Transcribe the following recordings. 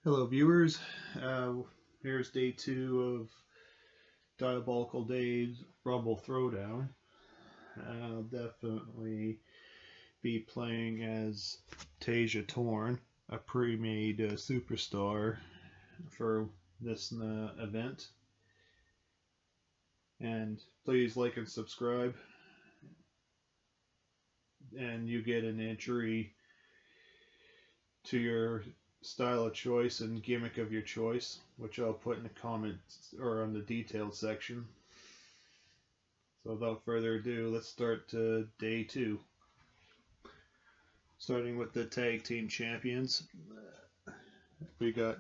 Hello, viewers. Here's day 2 of Diabolical Days Rumble Throwdown. I'll definitely be playing as Tarja Torn, a pre-made superstar for this event. And please like and subscribe, and you get an entry to your style of choice and gimmick of your choice, which I'll put in the comments or on the detailed section. So without further ado, let's start day 2. Starting with the tag team champions, we got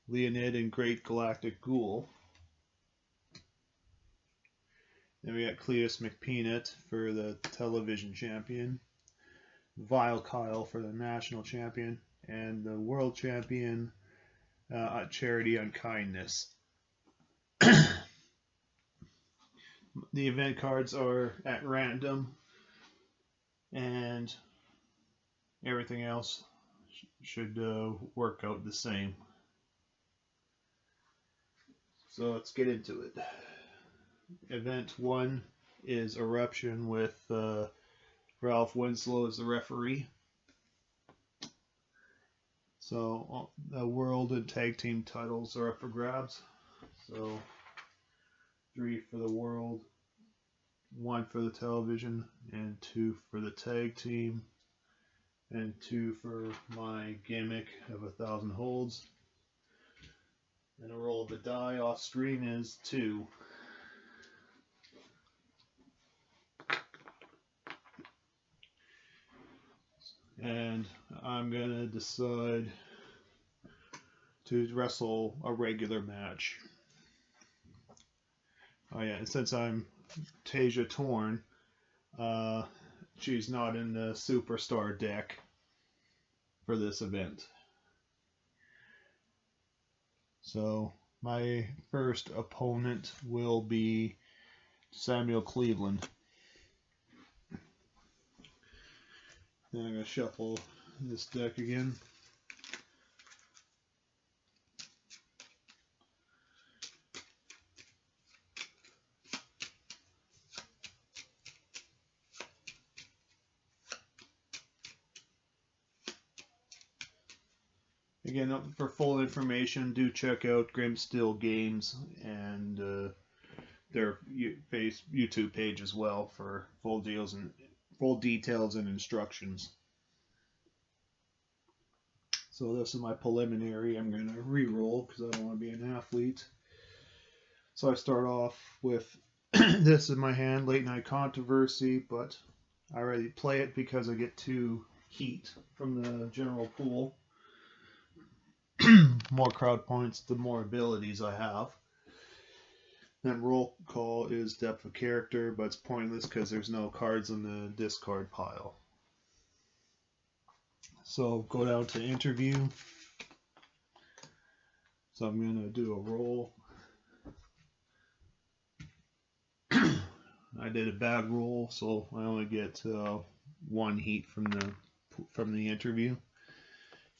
Leonid and Great Galactic Ghoul. Then we got Cletus McPeanut for the television champion, Vile Kyle for the national champion, and the world champion, Charity Unkindness. The event cards are at random, and everything else should work out the same. So let's get into it. Event 1 is Eruption with Ralph Winslow as the referee. So the world and tag team titles are up for grabs. So 3 for the world, 1 for the television, and 2 for the tag team, and 2 for my gimmick of 1,000 holds. And a roll of the die off screen is 2. And I'm gonna decide to wrestle a regular match. Oh yeah, and since I'm Tarja Torn, she's not in the superstar deck for this event. So my first opponent will be Samuel Cleveland. Then I'm going to shuffle this deck again. Again, for full information, do check out Grimsteel Games and their YouTube page as well for full details and instructions. So this is my preliminary. I'm going to re-roll because I don't want to be an athlete. So I start off with this in my hand, Late Night Controversy, but I already play it because I get 2 heat from the general pool. More crowd points, the more abilities I have. Then roll call is depth of character, but it's pointless because there's no cards in the discard pile. So go down to interview. So I'm going to do a roll. I did a bad roll, so I only get 1 heat from the interview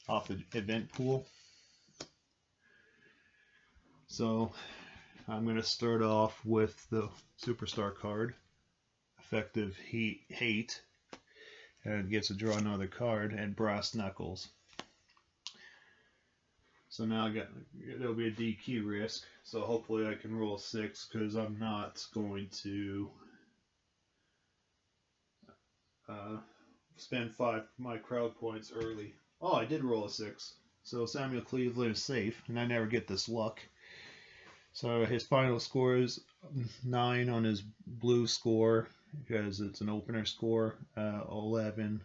off the event pool. So I'm going to start off with the superstar card, effective hate, and gets to draw another card, and brass knuckles. So now there'll be a DQ risk, so hopefully I can roll 6 because I'm not going to spend 5 of my crowd points early. Oh, I did roll a 6. So Samuel Cleveland is safe, and I never get this luck. So his final score is 9 on his blue score because it's an opener score, 11,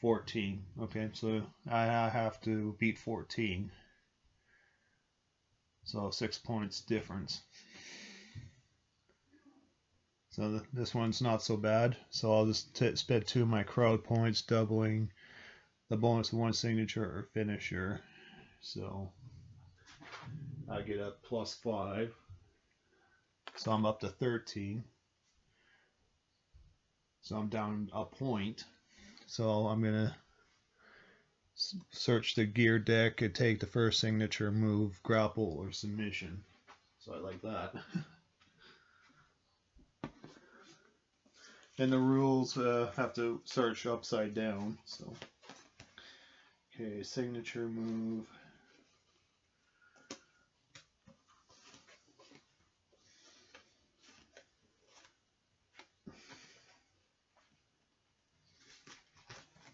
14. Okay, so I have to beat 14. So 6 points difference. So this one's not so bad. So I'll just spend 2 of my crowd points, doubling the bonus of 1 signature or finisher. So I get a +5. So I'm up to 13. So I'm down a point. So I'm going to search the gear deck and take the first signature move, grapple, or submission. So I like that. And the rules have to search upside down. So, okay, signature move.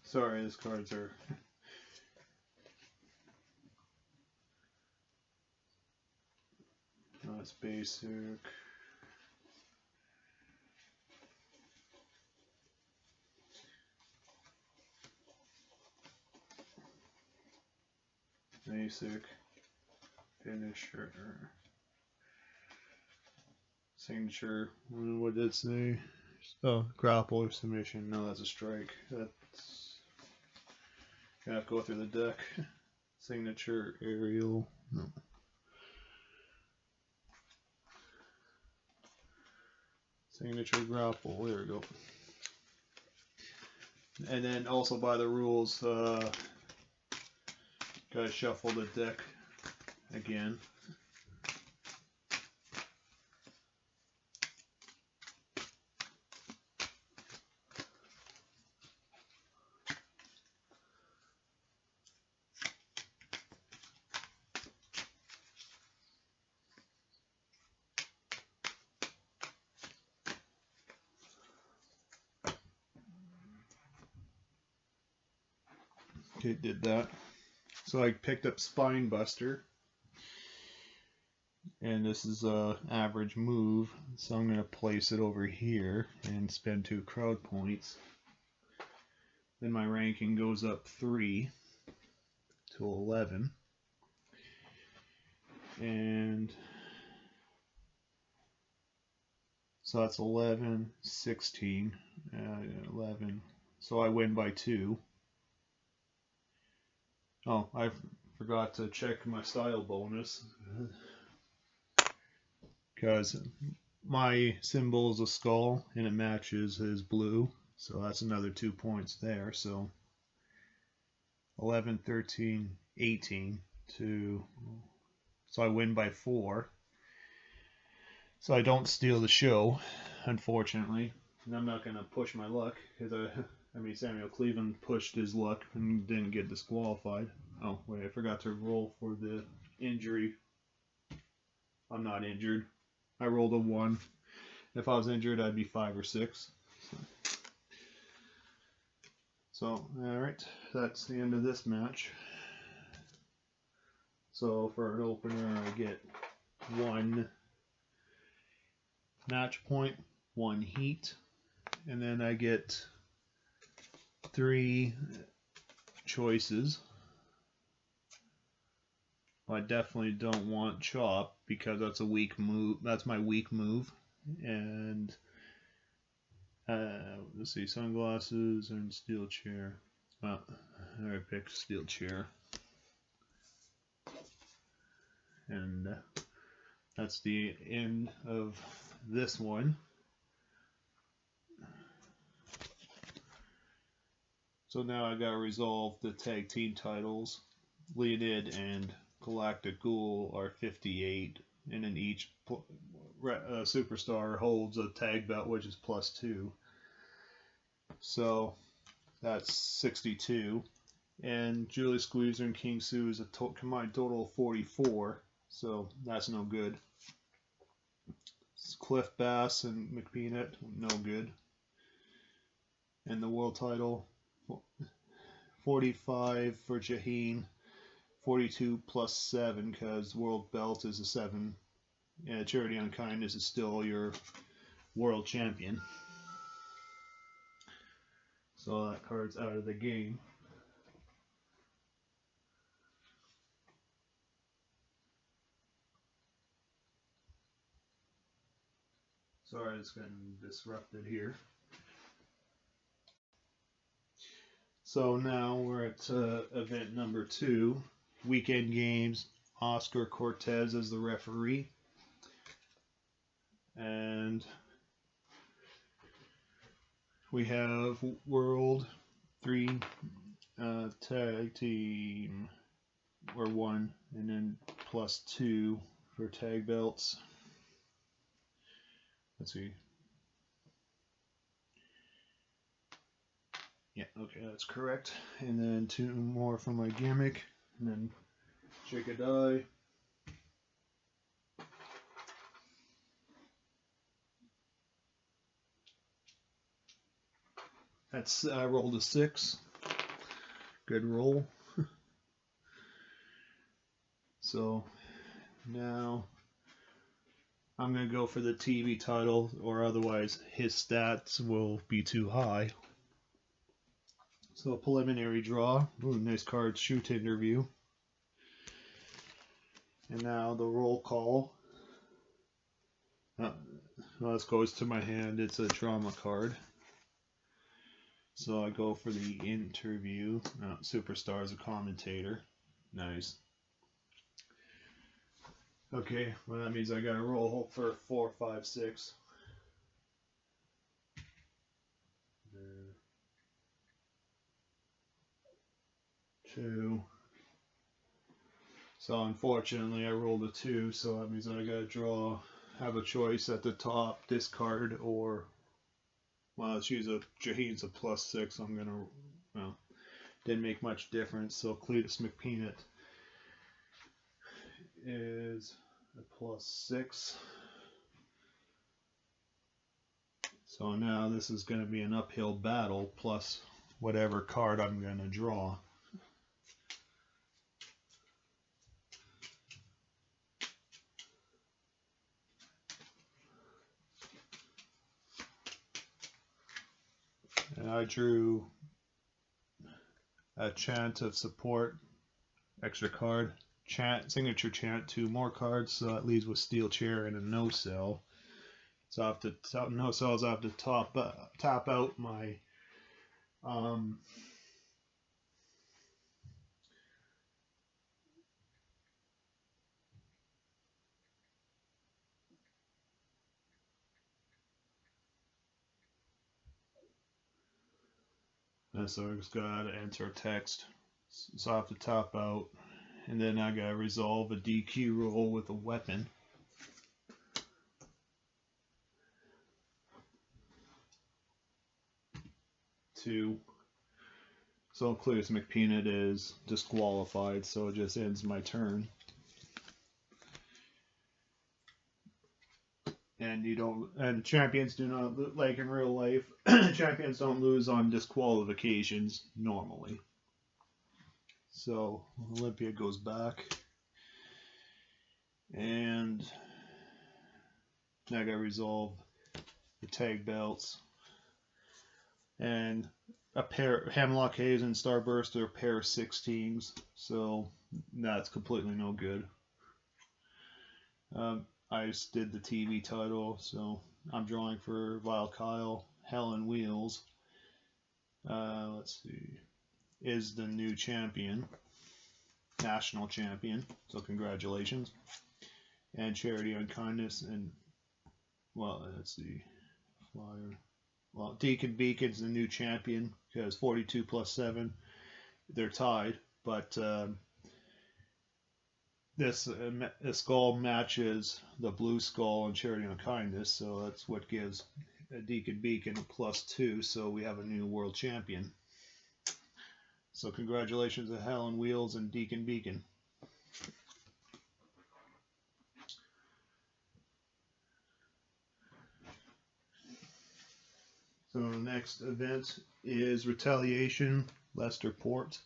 Sorry, these cards are. That's basic. Basic. Finisher. Signature. What did it say? Oh, grapple or submission. No, that's a strike. That's. Gonna have to go through the deck. Signature, aerial. No. Signature, grapple. There we go. And then also by the rules, gotta shuffle the deck again. Okay, did that. So I picked up Spinebuster. And this is a average move. So I'm going to place it over here and spend 2 crowd points. Then my ranking goes up 3 to 11. And so that's 11, 16, 11. So I win by 2. Oh, I forgot to check my style bonus. Because my symbol is a skull and it matches his blue. So that's another 2 points there. So 11, 13, 18 to... So I win by 4. So I don't steal the show, unfortunately. And I'm not going to push my luck, because Samuel Cleveland pushed his luck and didn't get disqualified. Oh, wait, I forgot to roll for the injury. I'm not injured. I rolled a 1. If I was injured, I'd be 5 or 6. So, alright, that's the end of this match. So, for an opener, I get 1 match point, 1 heat, and then I get 3 choices. I definitely don't want chop because that's a weak move. That's my weak move. And let's see, sunglasses and steel chair. Well, I picked steel chair. And that's the end of this one. So now I gotta resolve the tag team titles. Leonid and Galactic Ghoul are 58, and then each superstar holds a tag belt, which is +2. So that's 62. And Julius Squeezer and King Sue is a combined total of 44. So that's no good. Cliff Bass and McPeanut, no good. And the world title, 45 for Jaheen. 42 plus 7 because world belt is a 7. Yeah, Charity on Kindness is still your world champion. So that card's out of the game. Sorry, it's getting disrupted here. So now we're at event number 2. Weekend games. Oscar Cortez as the referee. And we have World 3 tag team, or 1, and then +2 for tag belts. Let's see. Yeah, okay, that's correct. And then 2 more for my gimmick, and then shake a die. I rolled a 6. Good roll. So now I'm going to go for the TV title, or otherwise his stats will be too high. So preliminary draw. Ooh, nice card, shoot interview. And now the roll call. Well, this goes to my hand. It's a drama card. So I go for the interview. Superstar is a commentator. Nice. Okay, well that means I gotta roll for 4, 5, 6. 2. So unfortunately I rolled a 2, so that means I gotta have a choice at the top, discard, or, well, let's use Jaheen's a +6, I'm gonna, well, didn't make much difference, so Cletus McPeanut is a +6. So now this is going to be an uphill battle plus whatever card I'm going to draw. And I drew a Chant of Support, extra card, signature chant, 2 more cards, so that leaves with Steel Chair and a no sell. So I have to no cells. I have to tap out my so I just gotta enter text. So I have to tap out, and then I gotta resolve a DQ roll with a weapon. So Cletus McPeanut is disqualified, so it just ends my turn. And champions do not, like in real life, champions don't lose on disqualifications normally. So Olympia goes back, and I gotta resolve the tag belts. And a pair, Hemlock Haze and Starburst are a pair of 16s, so that's completely no good. I just did the TV title, so I'm drawing for Vile Kyle. Hell on Wheels, let's see, is the new champion, national champion, so congratulations. And Charity on Kindness, and, well, let's see, flyer. Well, Deacon Beacon's the new champion because 42 plus 7, they're tied, but this skull matches the blue skull and Charity on Kindness, so that's what gives Deacon Beacon a +2, so we have a new world champion. So congratulations to Hell on Wheels and Deacon Beacon. So the next event is Retaliation, Leicester Port.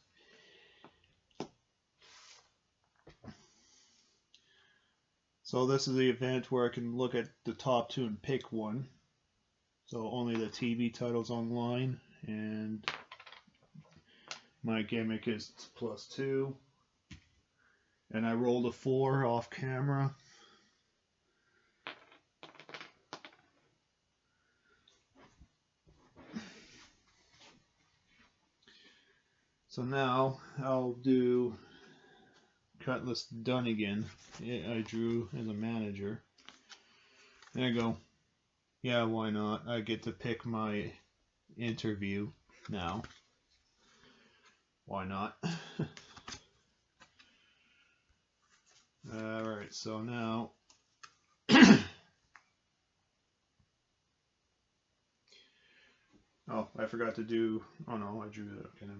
So this is the event where I can look at the top 2 and pick one. So only the TV title's online, and my gimmick is +2. And I rolled a 4 off camera. So now I'll do Cutlass Dunnigan. I drew as a manager. And I go, yeah, why not? I get to pick my interview now. Why not? Alright, so now oh, I forgot to do, oh no, I drew it. Okay,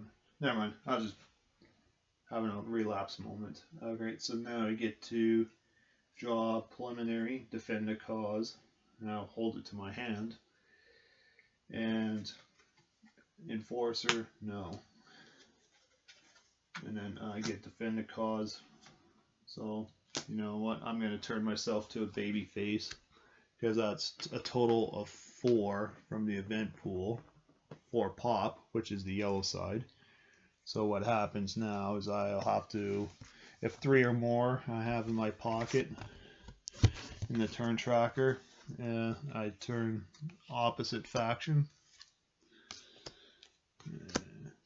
never mind. I'll just have a relapse moment. Alright, so now I get to draw preliminary, defend a cause. Now hold it to my hand. And enforcer, no. And then I get defend a cause. So, you know what? I'm going to turn myself to a baby face because that's a total of 4 from the event pool. 4 pop, which is the yellow side. So what happens now is I'll have to, if 3 or more I have in my pocket in the turn tracker, I turn opposite faction.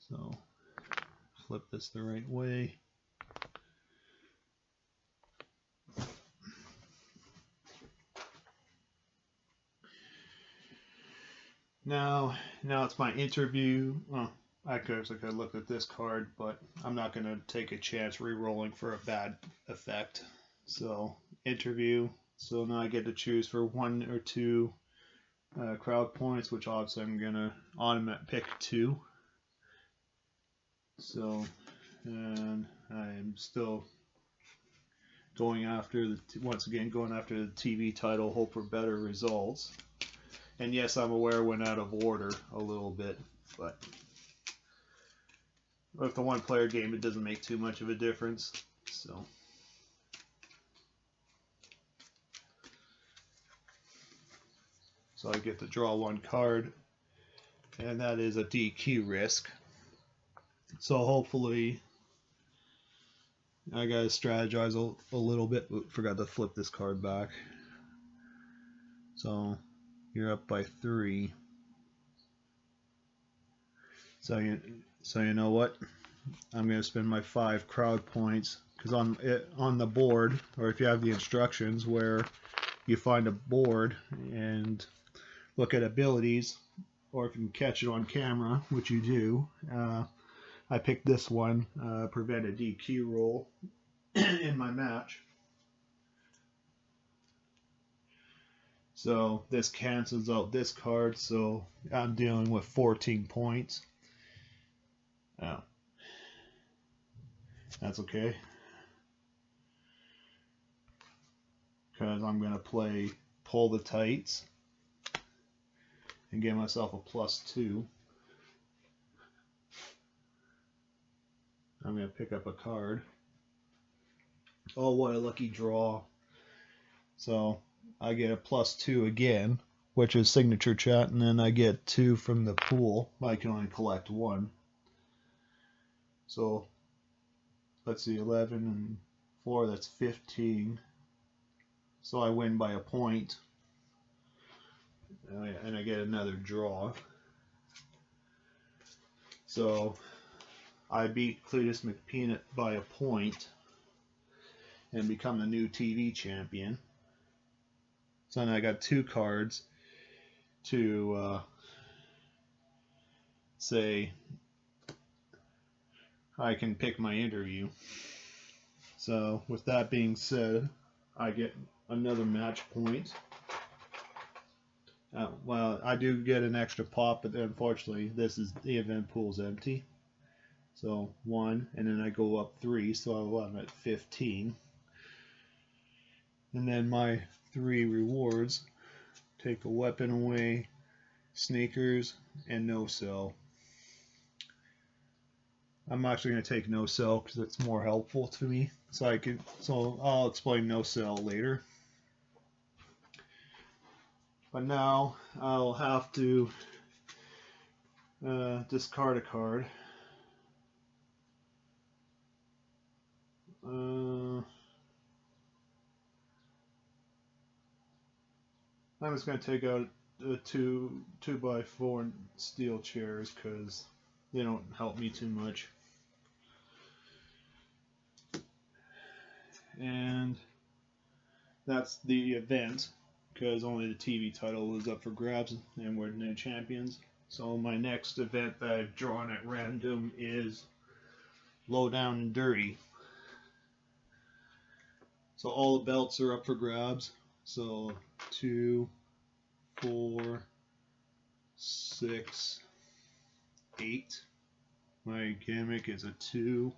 So flip this the right way. Now it's my interview. Oh, I could look at this card, but I'm not going to take a chance re-rolling for a bad effect. So interview. So now I get to choose for 1 or 2 crowd points, which obviously I'm going to automatically pick 2. So, and I'm still going after once again going after the TV title, hope for better results. And yes, I'm aware I went out of order a little bit, but with the 1-player game, it doesn't make too much of a difference. So I get to draw 1 card, and that is a DQ risk. So hopefully, I gotta strategize a little bit. Oops, forgot to flip this card back. So you're up by 3. So you know what? I'm gonna spend my 5 crowd points because on the board, or if you have the instructions where you find a board and look at abilities, or if you can catch it on camera, which you do. I picked this one, prevent a DQ roll in my match. So this cancels out this card, so I'm dealing with 14 points. Oh. That's okay. Because I'm going to pull the tights and give myself a +2. I'm going to pick up a card. Oh, what a lucky draw. So I get a +2 again, which is signature chat, and then I get 2 from the pool. I can only collect 1. So let's see, 11 and 4, that's 15. So I win by a point. And I get another draw. So I beat Cletus McPeanut by a point and become the new TV champion. So now I got 2 cards to say I can pick my interview. So with that being said, I get another match point. Well, I do get an extra pop, but unfortunately the event pool's empty. So 1, and then I go up 3, so I'm at 15. And then my 3 rewards: take a weapon away, sneakers, and no sell. I'm actually going to take no sell because it's more helpful to me. So I'll explain no sell later. But now I'll have to discard a card. I'm just going to take out 2x4 steel chairs because they don't help me too much. And that's the event, because only the TV title is up for grabs and we're new champions. So my next event that I've drawn at random is low down and dirty. So all the belts are up for grabs. So 2, 4, 6, 8. My gimmick is a 2.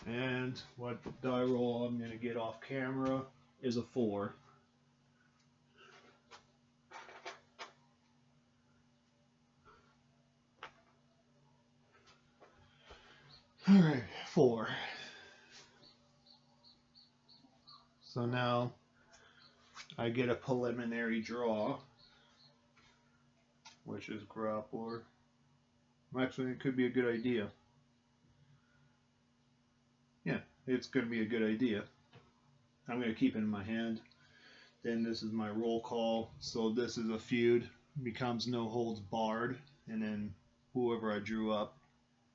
And what die roll I'm going to get off camera is a 4. Alright, 4. So now I get a preliminary draw, which is grappler. Actually, it could be a good idea. Yeah, it's going to be a good idea. I'm going to keep it in my hand. Then this is my roll call. So this is a feud. Becomes no holds barred. And then whoever I drew up,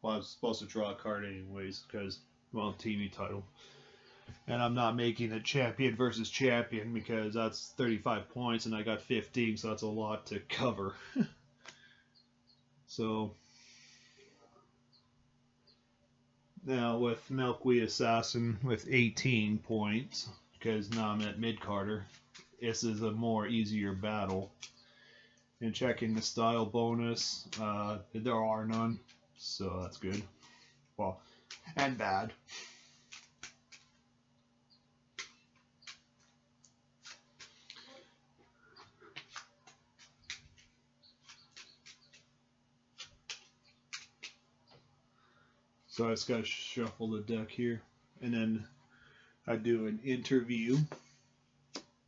well, I was supposed to draw a card anyways because, well, TV title. And I'm not making it champion versus champion because that's 35 points and I got 15, so that's a lot to cover. So now with Milkweed Assassin with 18 points, because now I'm at mid-carder, this is a more easier battle. And checking the style bonus, there are none, so that's good. Well, and bad. So I just gotta shuffle the deck here, and then I do an interview.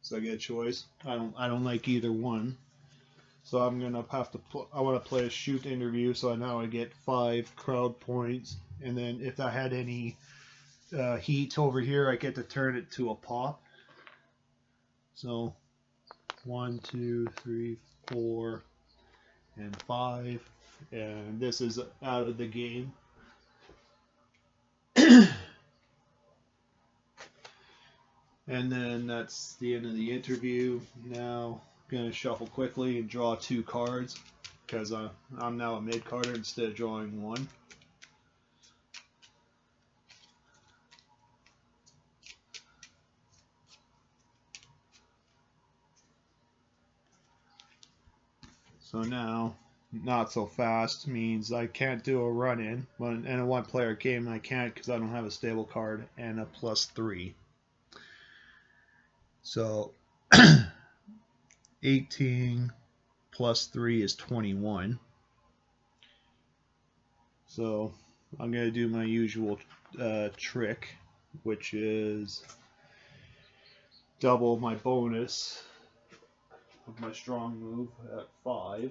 So I get a choice. I don't like either one. So I'm gonna have to. I want to play a shoot interview. So now I get 5 crowd points, and then if I had any heat over here, I get to turn it to a pop. So 1, 2, 3, 4, and 5, and this is out of the game. And then that's the end of the interview. Now I'm going to shuffle quickly and draw 2 cards because I'm now a mid-carder instead of drawing 1. So now, not so fast means I can't do a run-in. In a 1-player game, I can't because I don't have a stable card and a +3. So 18 plus 3 is 21. So I'm going to do my usual trick, which is double my bonus of my strong move at 5.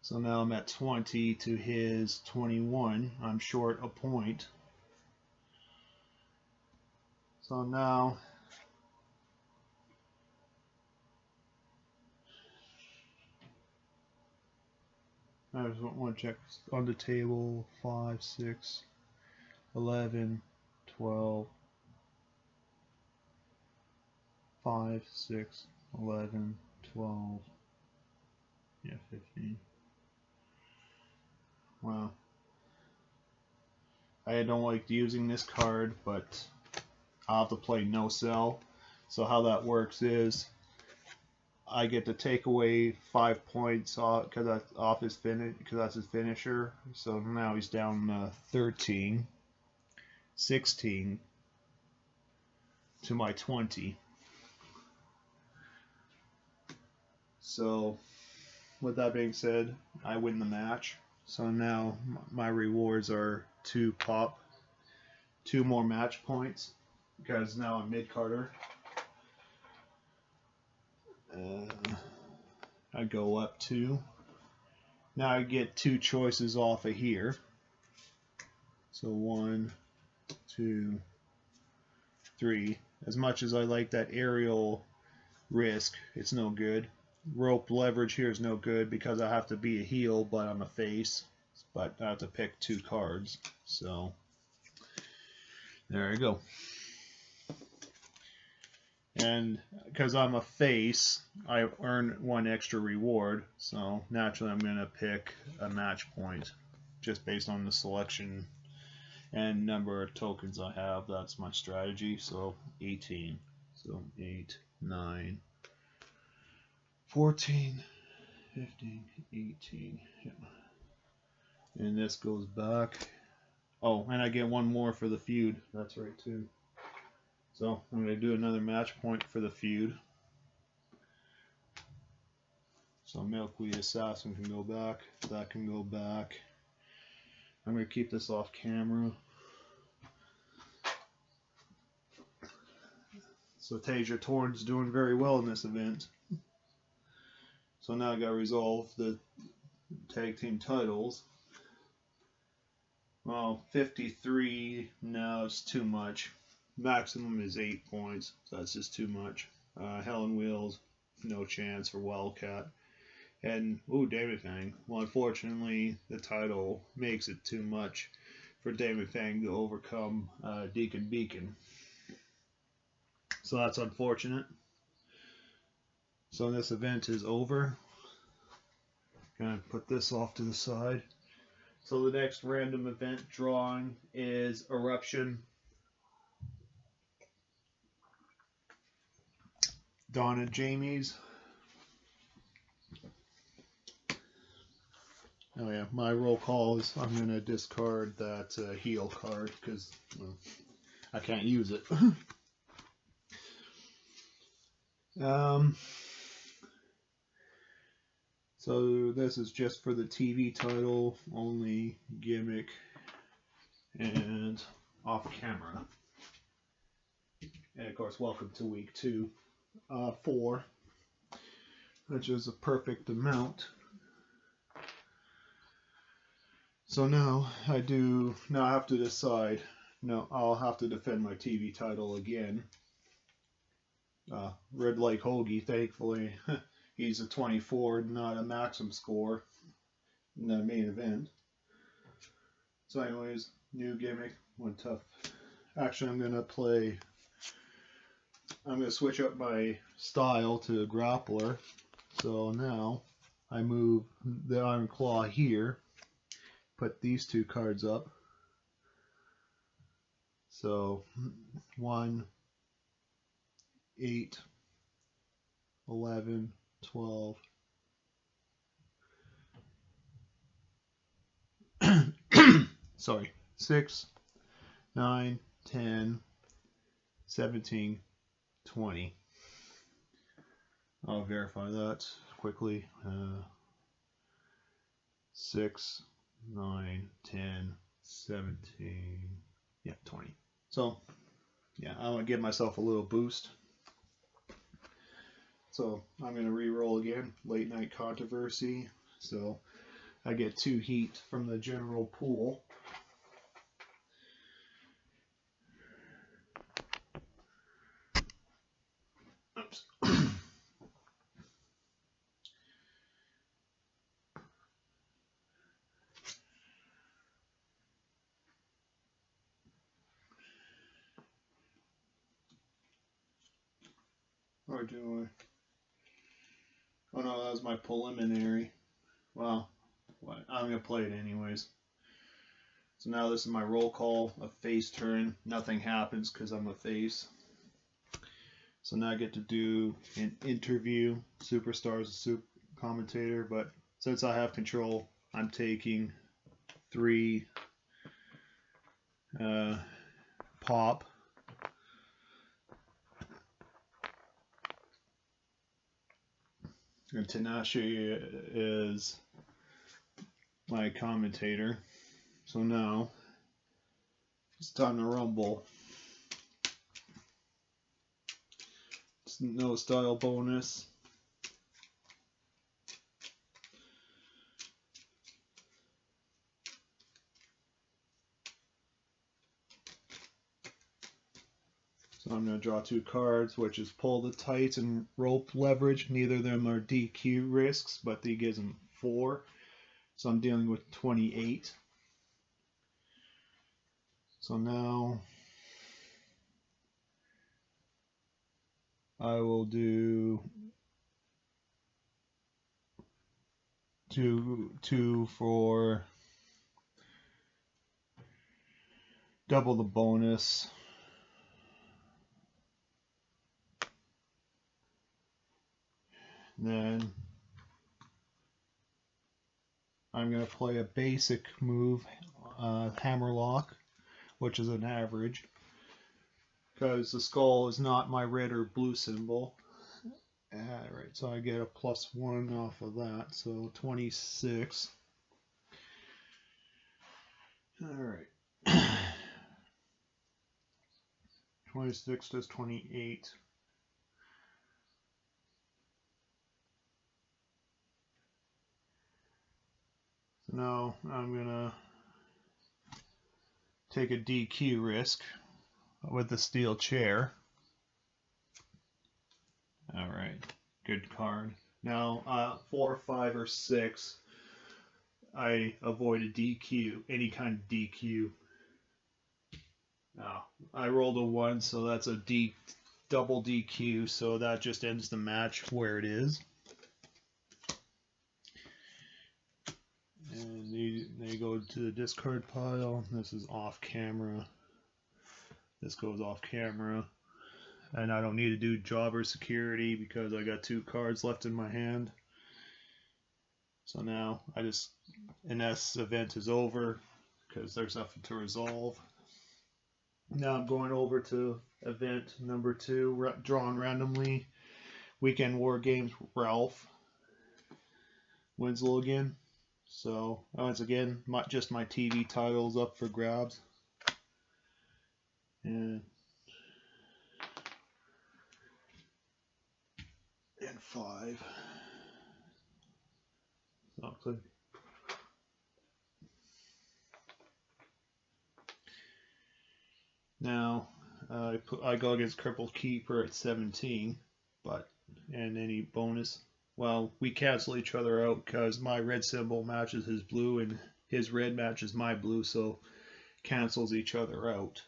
So now I'm at 20 to his 21. I'm short a point. So now I just want to check on the table. 5, 6, 11, 12, 5, 6, 11, 12, yeah, 15. Wow. I don't like using this card, but I'll have to play no sell. So how that works is I get to take away 5 points because that's off his finish, because that's his finisher. So now he's down 13, 16 to my 20. So with that being said, I win the match. So now my rewards are 2 more match points because now I'm mid-carder. I go up 2. Now I get 2 choices off of here. So 1, 2, 3. As much as I like that aerial risk, it's no good. Rope leverage here is no good because I have to be a heel, but I'm a face. But I have to pick 2 cards. So there I go. And because I'm a face, I earn 1 extra reward. So naturally, I'm going to pick a match point just based on the selection and number of tokens I have. That's my strategy. So 18. So 8, 9, 14, 15, 18. Yeah. And this goes back. Oh, and I get 1 more for the feud. That's right, too. So I'm going to do another match point for the feud. So Milkweed Assassin can go back. That can go back. I'm going to keep this off camera. So Tarja Torn's doing very well in this event. So now I got to resolve the tag team titles. Well, 53, no, it's too much. Maximum is 8 points, so that's just too much. Helen Wheels, no chance for Wildcat. And, ooh, David Fang. Well, unfortunately, the title makes it too much for David Fang to overcome Deacon Beacon. So that's unfortunate. So this event is over. Gonna put this off to the side. So the next random event drawing is Eruption. Donna Jamie's. Oh yeah, my roll call is I'm going to discard that heal card because I can't use it. So this is just for the TV title, only gimmick and off camera. And of course, welcome to week 2, 4, which is a perfect amount. So now I have to decide. No, I'll have to defend my TV title again. Red Lake Hoagie, thankfully, he's a 24, not a maximum score in the main event. So anyways, new gimmick, one tough. Actually, I'm going to switch up my style to grappler. So now I move the Iron Claw here. Put these 2 cards up. So 1, 8, 11, 12. Sorry, 6, 9, 10, 17, 20. I'll verify that quickly. 6, 9, 10, 17, yeah, 20. So, yeah, I want to give myself a little boost. So, I'm going to re-roll again, Late Night Controversy. So, I get 2 heat from the general pool. Oops. Or do I? Oh no, that was my preliminary. Well, I'm going to play it anyways. So now this is my roll call, a face turn. Nothing happens because I'm a face. So now I get to do an interview. Superstar's a super commentator, but since I have control, I'm taking 3 pop. And Tanashi is my commentator. So now it's time to rumble. It's no style bonus. So I'm going to draw 2 cards, which is Pull the Tights and Rope Leverage. Neither of them are DQ risks, but he gives them 4. So I'm dealing with 28. So now I will do two for double the bonus. Then I'm going to play a basic move, Hammerlock, which is an average, because the skull is not my red or blue symbol. Alright, so I get a +1 off of that, so 26. Alright. 26 does 28. So now I'm gonna take a DQ risk with the steel chair. Alright, good card. Now 4, 5, or 6, I avoid a DQ, any kind of DQ. Now I rolled a 1, so that's a double DQ, so that just ends the match where it is. And they go to the discard pile. This is off camera. This goes off camera. And I don't need to do jobber security because I got 2 cards left in my hand. So now and this event is over because there's nothing to resolve. Now I'm going over to event number 2, drawn randomly. Weekend War Games, Ralph Winslow again. So once again, just my TV titles up for grabs. And 5. So now I go against Crippled Keeper at 17, and any bonus. Well, we cancel each other out because my red symbol matches his blue and his red matches my blue, so cancels each other out.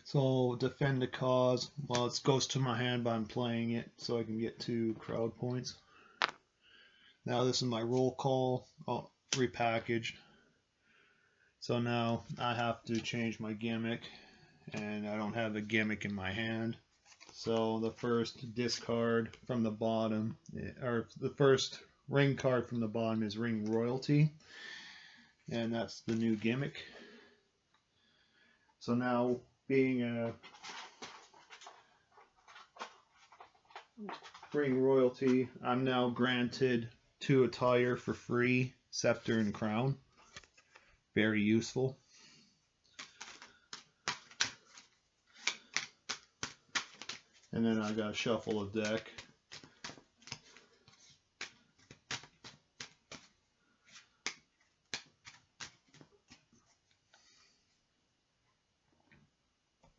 So defend the cause. Well, it goes to my hand, but I'm playing it so I can get 2 crowd points. Now this is my roll call. Oh, repackaged. So now I have to change my gimmick, and I don't have a gimmick in my hand. So the first discard from the bottom, or the first ring card from the bottom, is Ring Royalty, and that's the new gimmick. So now, being a Ring Royalty, I'm now granted 2 attire for free, Scepter and Crown. Very useful. And then I gotta shuffle a deck.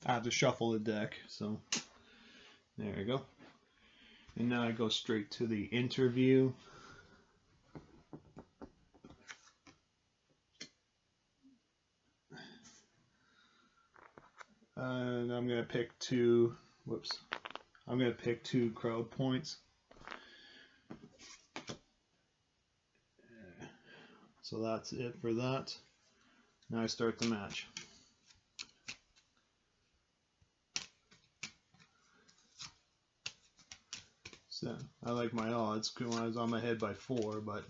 I have to shuffle the deck, so there we go. And now I go straight to the interview. And I'm gonna pick 2. I'm going to pick 2 crowd points. So that's it for that. Now I start the match. So I like my odds because I was on my head by 4, but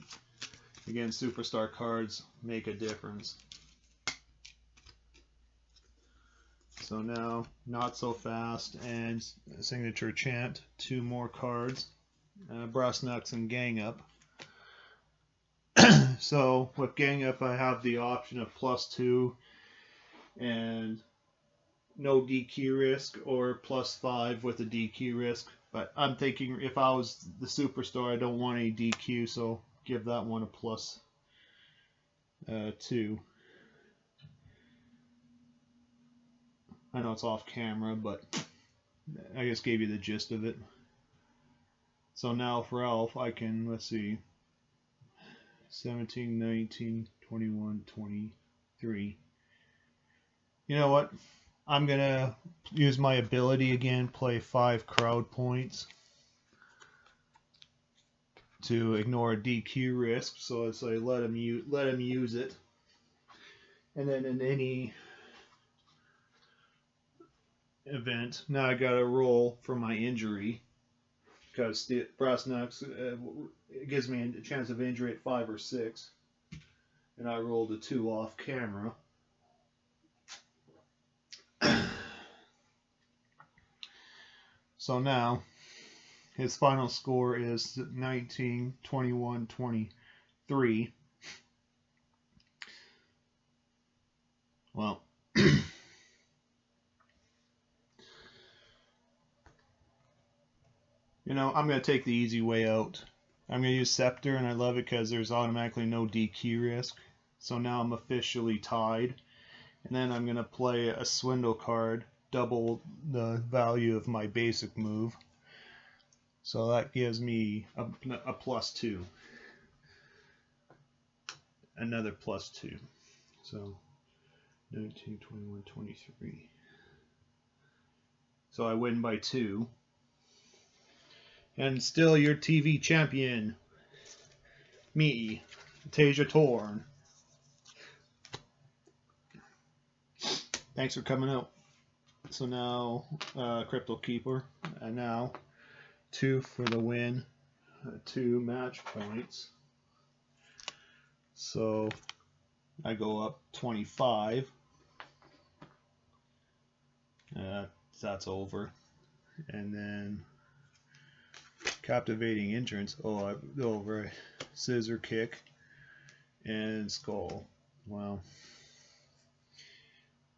again, superstar cards make a difference. So now, Not So Fast and Signature Chant, 2 more cards, Brass Knucks and Gang Up. So with Gang Up, I have the option of +2 and no DQ risk, or +5 with a DQ risk. But I'm thinking if I was the superstar, I don't want any DQ, so give that one a +2. I know it's off camera, but I just gave you the gist of it. So now for Ralph, I can, let's see, 17, 19, 21, 23. You know what? I'm going to use my ability again, play 5 crowd points to ignore a DQ risk. So it's like let him use it. And then in any event, now I got to roll for my injury. Because the brass knucks gives me a chance of injury at 5 or 6. And I rolled a 2 off camera. So now, his final score is 19, 21, 23. Well, you know, I'm going to take the easy way out. I'm going to use Scepter, and I love it because there's automatically no DQ risk. So now I'm officially tied. And then I'm going to play a Swindle card, double the value of my basic move. So that gives me a +2. Another +2. So 19, 21, 23. So I win by 2. And still your TV champion, me, Tarja Torn. Thanks for coming out. So now, Crypto Keeper, and now 2 for the win, 2 match points. So I go up 25. That's over. And then Captivating Entrance. Oh, I go over Scissor Kick and Skull. Wow.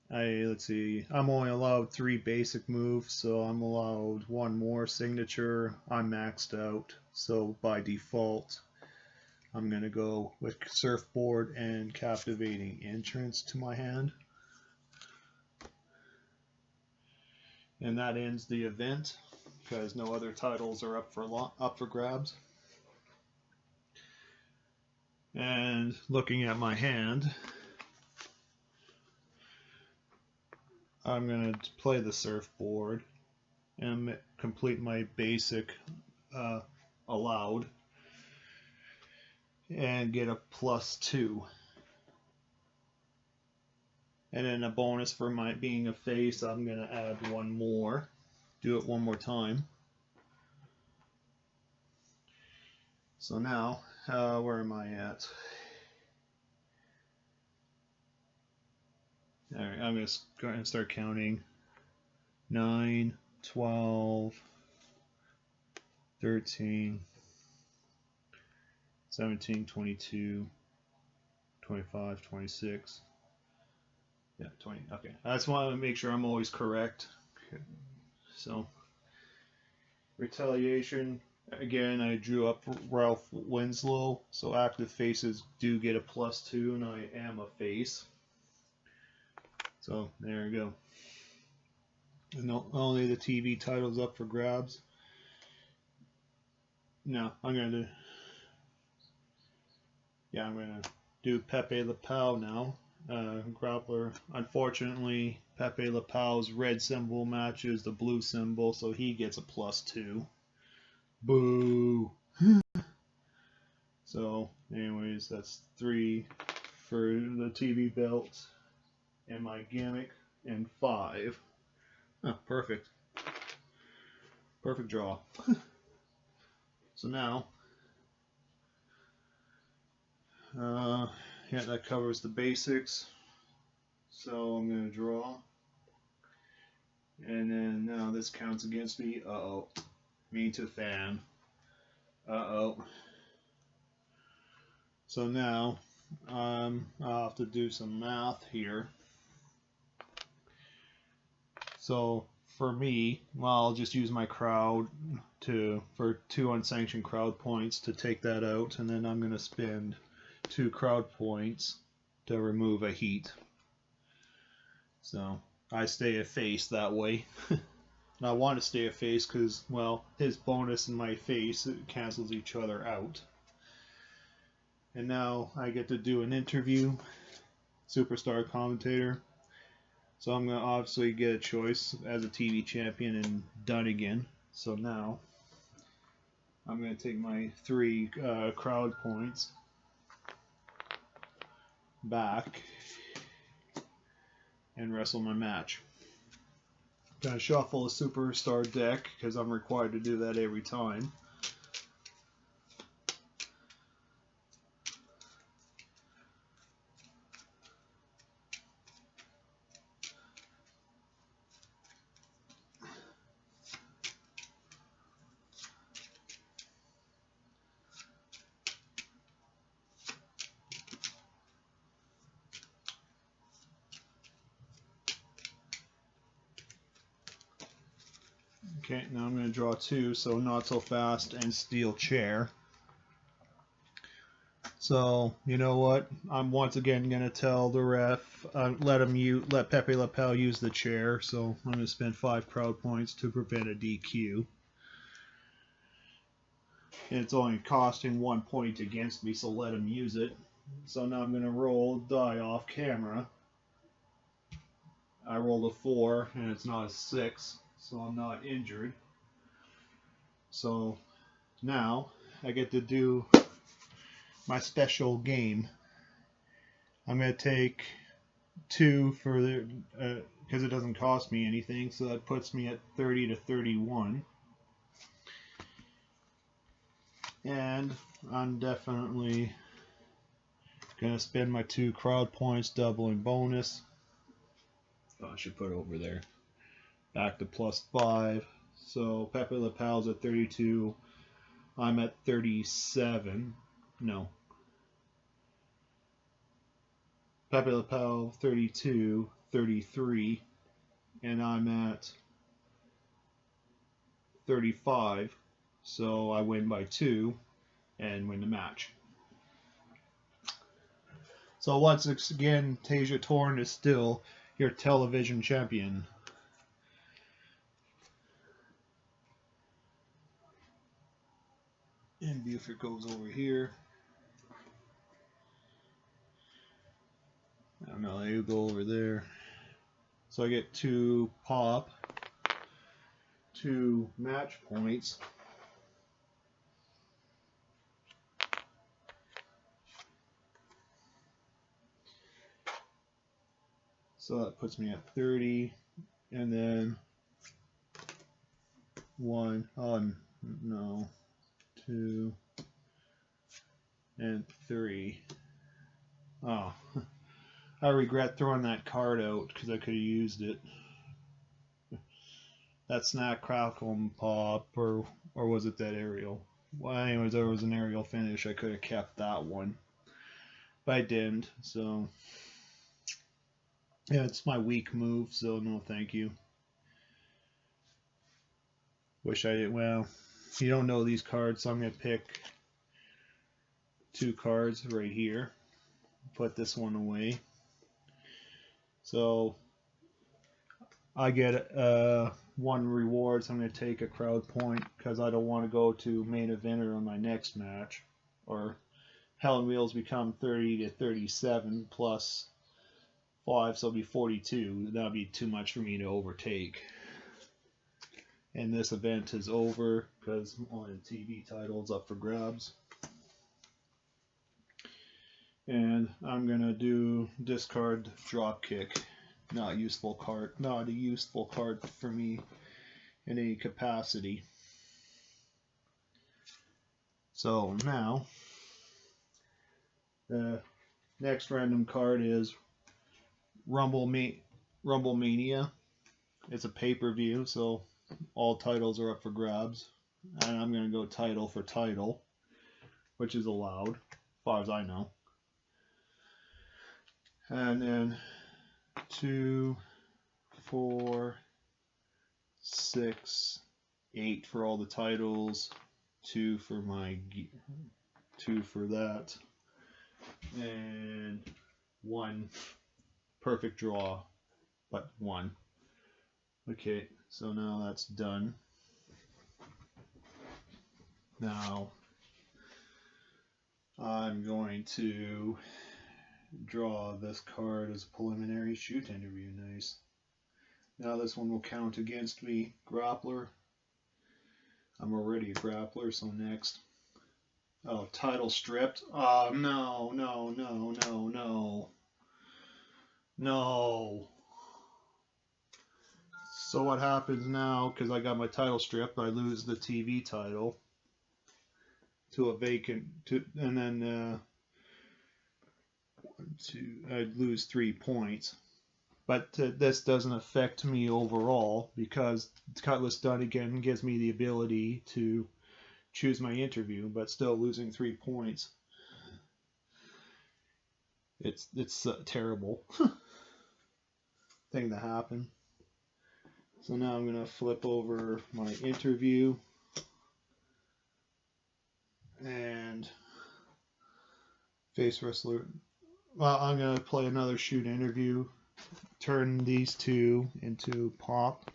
Let's see. I'm only allowed 3 basic moves, so I'm allowed 1 more signature. I'm maxed out, so by default, I'm gonna go with Surfboard and Captivating Entrance to my hand. And that ends the event because no other titles are up for grabs. And looking at my hand, I'm going to play the Surfboard and complete my basic allowed and get a +2. And then a bonus for my being a face, I'm going to add 1 more. Do it 1 more time. So now, where am I at? Alright, I'm going to go ahead and start counting. 9, 12, 13, 17, 22, 25, 26. Yeah, 20. Okay. I just want to make sure I'm always correct. Okay. So, Retaliation. Again, I drew up Ralph Winslow. So, active faces do get a +2, and I am a face. So, there we go. And only the TV title's up for grabs. Now, I'm going to do. Yeah, I'm going to do Pepe Le Pew now. Grappler. Unfortunately, Pepe Le Pew's red symbol matches the blue symbol, so he gets a +2. Boo! So, anyways, that's 3 for the TV belt and my gimmick, and 5. Oh, perfect. Perfect draw. So now, yeah, that covers the basics. So I'm going to draw. And then now this counts against me. Uh-oh. Me to fan. Uh-oh. So now, I'll have to do some math here. So for me, well, I'll just use my crowd for 2 unsanctioned crowd points to take that out. And then I'm going to spend 2 crowd points to remove a heat. So I stay a face that way. And I want to stay a face because, well, his bonus and my face, it cancels each other out. And now I get to do an interview, superstar commentator. So I'm going to obviously get a choice as a TV champion and done again. So now I'm going to take my 3 crowd points back and wrestle my match. I'm going to shuffle a superstar deck because I'm required to do that every time. Okay, now I'm going to draw 2, so not so fast, and steel chair. So, you know what? I'm once again going to tell the ref, let Pepe Le Pew use the chair, so I'm going to spend 5 crowd points to prevent a DQ. And it's only costing 1 point against me, so let him use it. So now I'm going to roll die off camera. I rolled a 4, and it's not a 6, so I'm not injured. So now I get to do my special game. I'm going to take 2 for the because it doesn't cost me anything, so that puts me at 30 to 31. And I'm definitely going to spend my 2 crowd points, doubling bonus. Oh, I should put it over there. Back to +5. So Pepe Le Pew's at 32. I'm at 37. No. Pepe Le Pew 32, 33. And I'm at 35. So I win by 2 and win the match. So once again, Tarja Torn is still your television champion. And Buford goes over here. I don't know, you go over there. So I get 2 pop, 2 match points. So that puts me at 30, and then 1, no, 2, and 3. Oh, I regret throwing that card out because I could have used it. That snack, crackle, and pop, or was it that aerial? Well, anyways, there was an aerial finish. I could have kept that one, but I didn't. So yeah, it's my weak move. So no, thank you. Wish I did. Well, you don't know these cards, so I'm gonna pick 2 cards right here. Put this one away. So I get 1 reward, so I'm going to take a crowd point because I don't want to go to main eventer on my next match. Or Hell and Wheels become 30 to 37 plus 5, so it'll be 42. That would be too much for me to overtake. And this event is over because only the TV title is up for grabs. And I'm going to do discard Dropkick. Not a useful card for me in any capacity. So now the next random card is Rumble Mania. It's a pay-per-view, so all titles are up for grabs. And I'm going to go title for title, which is allowed, as far as I know. And then 2, 4, 6, 8 for all the titles, 2 for that, and 1 perfect draw, but 1. Okay, so now that's done. Now I'm going to draw this card as a preliminary shoot interview. Nice. Now this one will count against me. Grappler. I'm already a grappler, so next. Oh, title stripped. Oh, no, no, no, no, no. No. So what happens now, because I got my title stripped, I lose the TV title to a vacant, and then I lose 3 points. But this doesn't affect me overall because Cutlass Done Again gives me the ability to choose my interview, but still losing 3 points. It's a terrible thing to happen. So now I'm going to flip over my interview and face wrestler. Well, I'm going to play another shoot interview, turn these two into pop,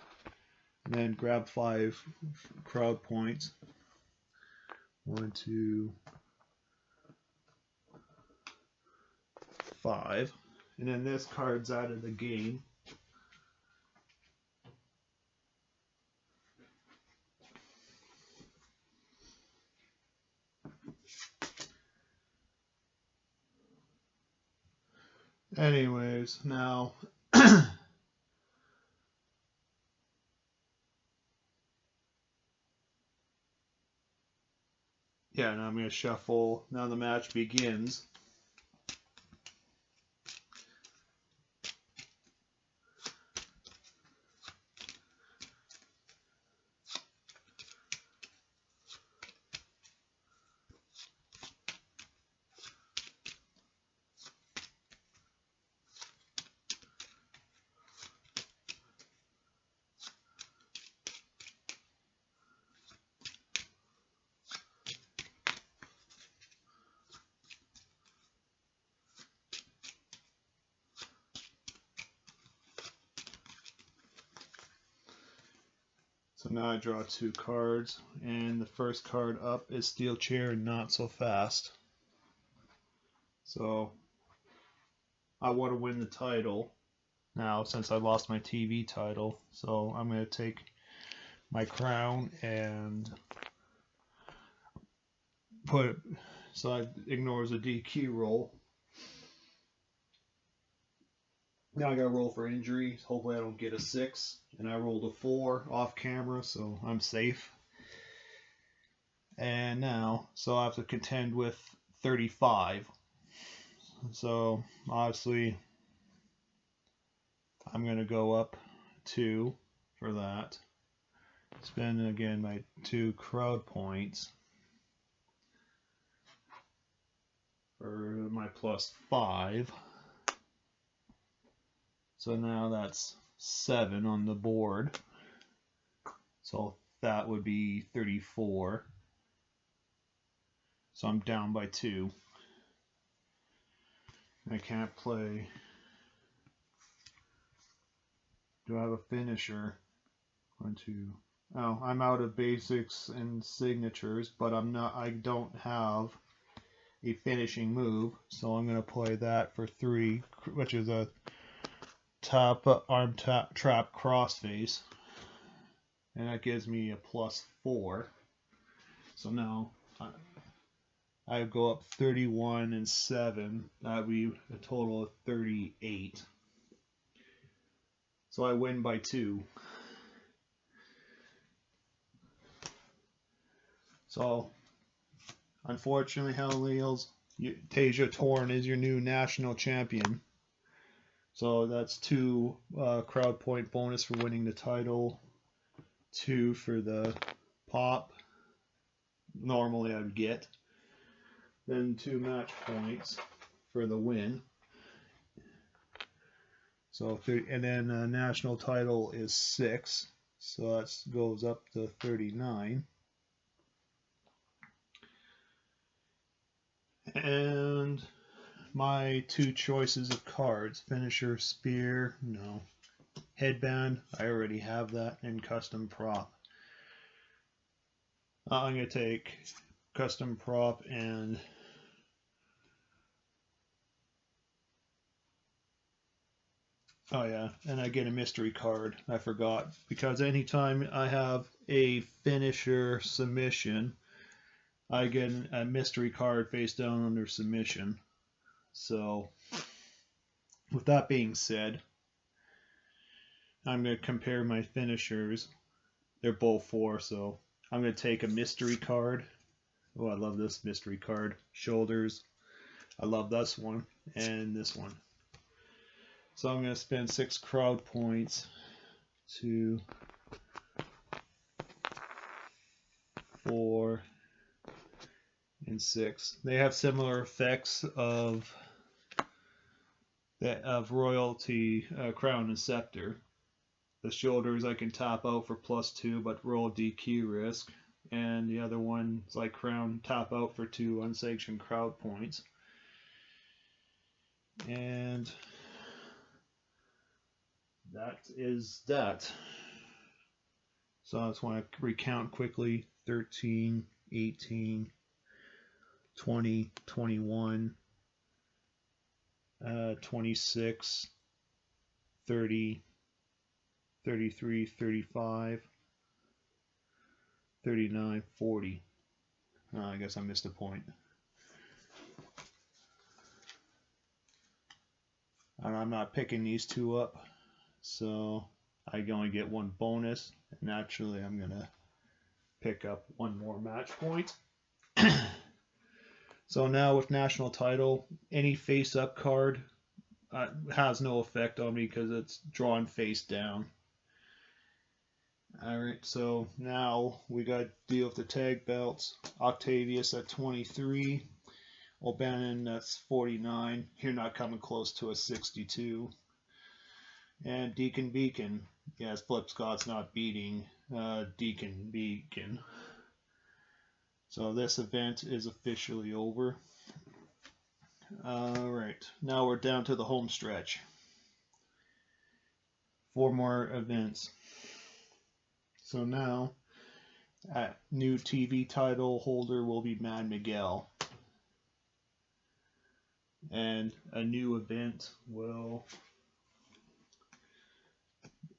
and then grab 5 crowd points. 1, 2, 5. And then this card's out of the game. Anyways, now yeah, now I'm going to shuffle. Now the match begins. So now I draw 2 cards, and the first card up is Steel Chair, Not So Fast. So I want to win the title now since I lost my TV title. So I'm going to take my crown and put it, so it ignores a DQ roll. Now I got to roll for injury. Hopefully I don't get a 6. And I rolled a 4 off camera, so I'm safe. And now, so I have to contend with 35. So obviously I'm going to go up 2 for that. Spend again my 2 crowd points for my +5. So now that's 7 on the board. So that would be 34. So I'm down by 2. I can't play. Do I have a finisher? 1, 2. Oh, I'm out of basics and signatures, but I don't have a finishing move, so I'm going to play that for 3, which is a arm trap crossface, and that gives me a +4. So now I go up 31 and 7. That would be a total of 38. So I win by 2. So unfortunately, Hellnails, Tarja Torn is your new national champion. So that's 2 crowd point bonus for winning the title, 2 for the pop. Normally I'd get. Then 2 match points for the win. So and then national title is 6, so that goes up to 39. And my 2 choices of cards: finisher, spear, no. Headband, I already have that, and custom prop. I'm going to take custom prop and Oh yeah, and I get a mystery card. I forgot. Because anytime I have a finisher submission, I get a mystery card face down under submission. So, with that being said, I'm going to compare my finishers. They're both 4, so I'm going to take a mystery card. Oh, I love this mystery card. Shoulders. I love this one. And this one. So I'm going to spend 6 crowd points to 4 and 6. They have similar effects of royalty, crown and scepter. The shoulders I can tap out for +2 but roll DQ risk, and the other one's like crown, tap out for 2 unsanctioned crowd points. And that is that. So I just want to recount quickly: 13, 18, 20, 21, 26, 30, 33, 35, 39, 40. I guess I missed a point. And I'm not picking these 2 up, so I only get 1 bonus. And naturally, I'm going to pick up 1 more match point. So now with national title, any face-up card has no effect on me because it's drawn face down. Alright, so now we got to deal with the tag belts. Octavius at 23. O'Bannon, that's 49. You're not coming close to a 62. And Deacon Beacon. Yes, Flip Scott's not beating Deacon Beacon. So this event is officially over. Alright, now we're down to the home stretch. 4 more events. So now, new TV title holder will be Mad Miguel. And a new event will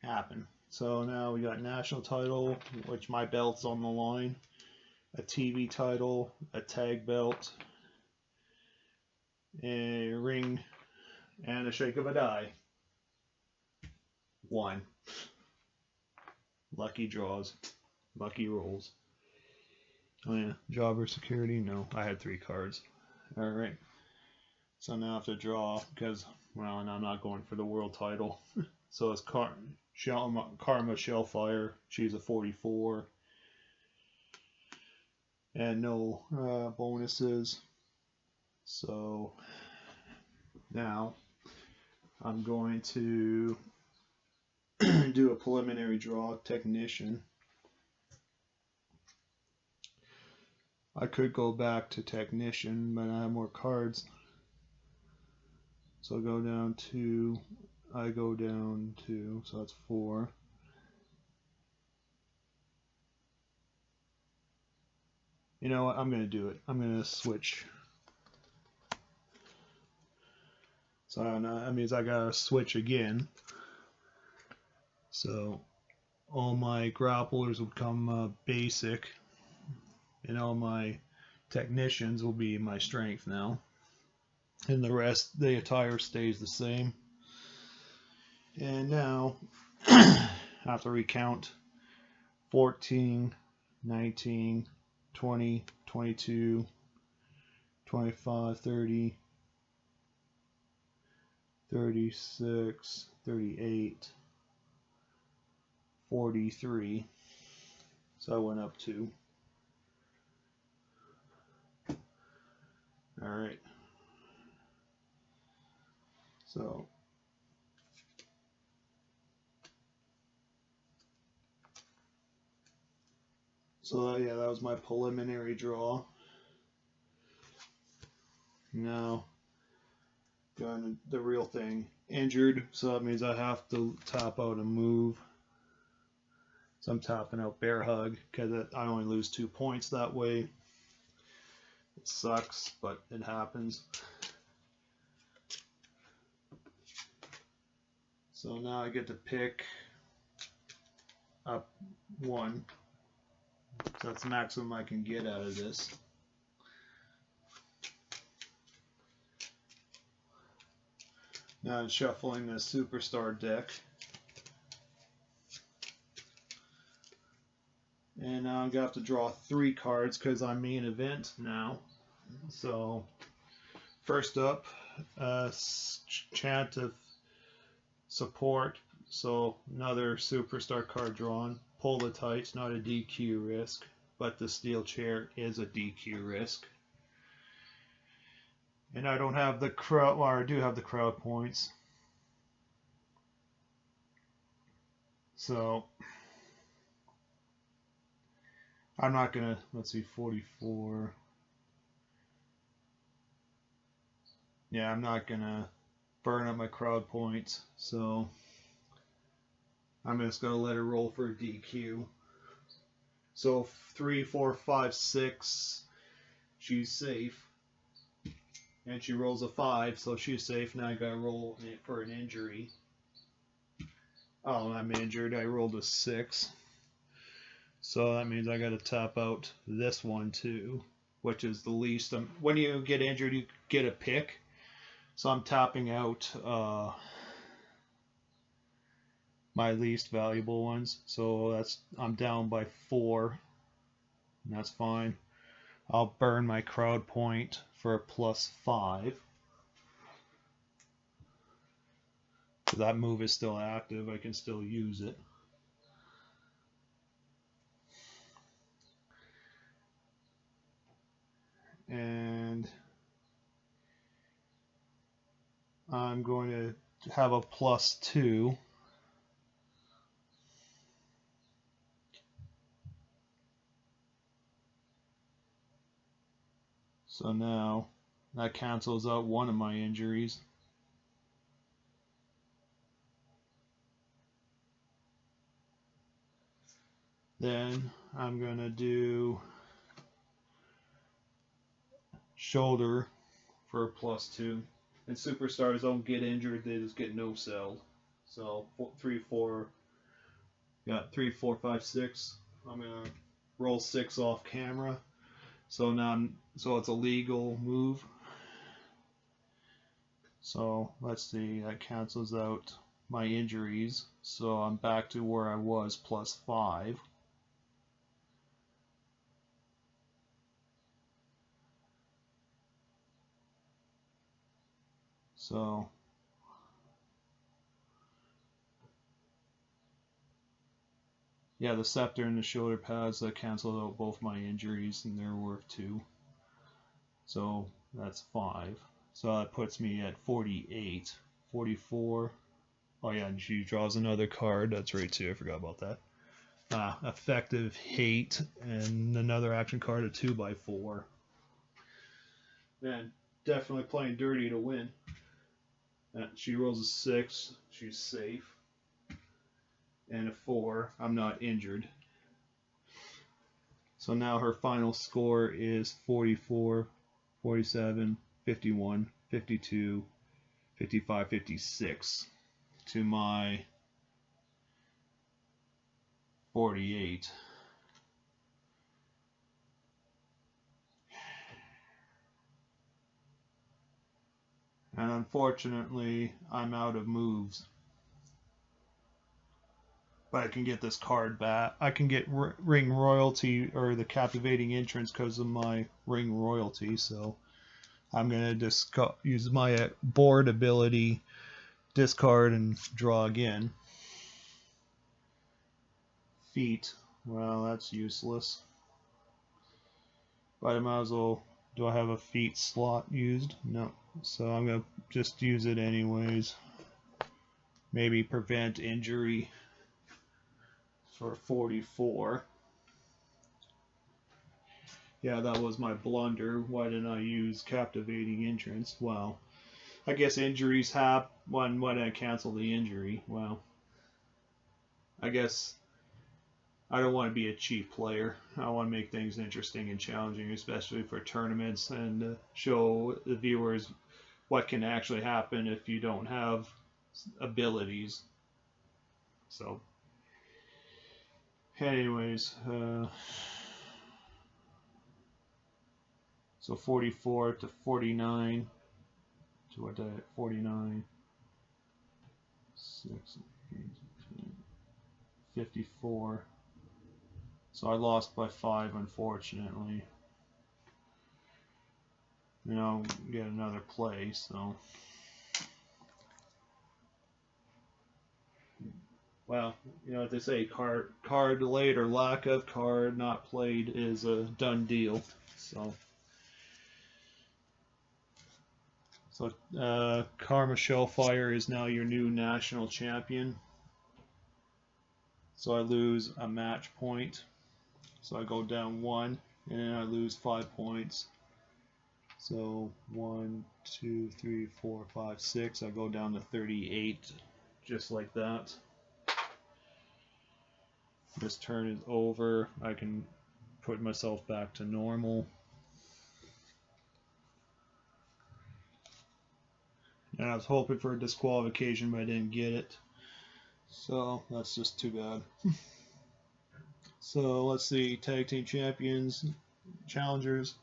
happen. So now we got national title, which my belt's on the line, a TV title, a tag belt, a ring, and a shake of a die. 1. Lucky draws. Lucky rolls. Oh yeah, jobber security? No, I had 3 cards. Alright. So now I have to draw because, well, and I'm not going for the world title. So it's Karma Shellfire. She's a 44. And no bonuses. So now I'm going to do a preliminary draw, Technician. I could go back to Technician, but I have more cards. So I go down to, so that's 4. You know what, I'm going to do it. I'm going to switch. So that means I got to switch again. So all my grapplers would come basic, and all my technicians will be my strength now. And the rest, the attire stays the same. And now I have to recount 14, 19, 20, 22, 25, 30, 36, 38, 43. So I went up 2. Alright. So yeah, that was my preliminary draw. Now, going to the real thing. Injured, so that means I have to tap out a move. So I'm tapping out Bear Hug, because I only lose 2 points that way. It sucks, but it happens. So So now I get to pick up 1. So that's the maximum I can get out of this. Now I'm shuffling the Superstar deck. And now I'm going to have to draw 3 cards because I'm main event now. So, first up, Chant of Support. So, another Superstar card drawn. Pull the Tights, not a DQ risk, but the Steel Chair is a DQ risk. And I don't have the crowd, well, I do have the crowd points. So, I'm not going to, let's see, 44. Yeah, I'm not going to burn up my crowd points. So, I'm just going to let her roll for a DQ. So, 3, 4, 5, 6, she's safe. And she rolls a 5, so she's safe. Now I got to roll for an injury. Oh, I'm injured. I rolled a 6. So that means I got to tap out this one too, which is the least. When you get injured, you get a pick. So I'm tapping out my least valuable ones. So I'm down by 4. And that's fine. I'll burn my crowd point for a +5. So that move is still active. I can still use it. And I'm going to have a +2. So now that cancels out one of my injuries. Then I'm going to do shoulder for a +2. And superstars don't get injured, they just get no-selled. So 3, 4, 5, 6. I'm going to roll 6 off camera. So now, it's a legal move. So let's see, that cancels out my injuries. So I'm back to where I was, +5. So yeah, the scepter and the shoulder pads, that canceled out both my injuries and they're worth 2. So that's 5. So that puts me at 48. 44. Oh yeah, and she draws another card. That's right too, I forgot about that. Effective hate and another action card, a 2x4. Man, definitely playing dirty to win. She rolls a 6, she's safe. And a 4, I'm not injured. So now her final score is 44, 47, 51, 52, 55, 56 to my 48. And unfortunately, I'm out of moves. But I can get this card back. I can get ring royalty or the captivating entrance because of my ring royalty. So I'm going to use my board ability, discard, and draw again. Feet. Well, that's useless. But I might as well. Do I have a feet slot used? No. So I'm going to just use it anyways. Maybe prevent injury for 44. Yeah, that was my blunder. Why didn't I use captivating entrance? Well, I guess injuries happen. Why did I cancel the injury? Well, I guess I don't want to be a cheap player. I want to make things interesting and challenging, especially for tournaments, and show the viewers what can actually happen if you don't have abilities. So, anyways, so 44 to 49. So what did I, 49, 6, 8, 10, 54. So I lost by 5, unfortunately. I'll get another play, so. Well, what they say, card delayed or lack of card not played is a done deal. So Karma Shellfire is now your new national champion. So I lose a match point. So I go down 1, and then I lose 5 points. So 1, 2, 3, 4, 5, 6. I go down to 38, just like that. This turn is over. I can put myself back to normal. And I was hoping for a disqualification, but I didn't get it. So that's just too bad. So let's see, tag team champions, challengers,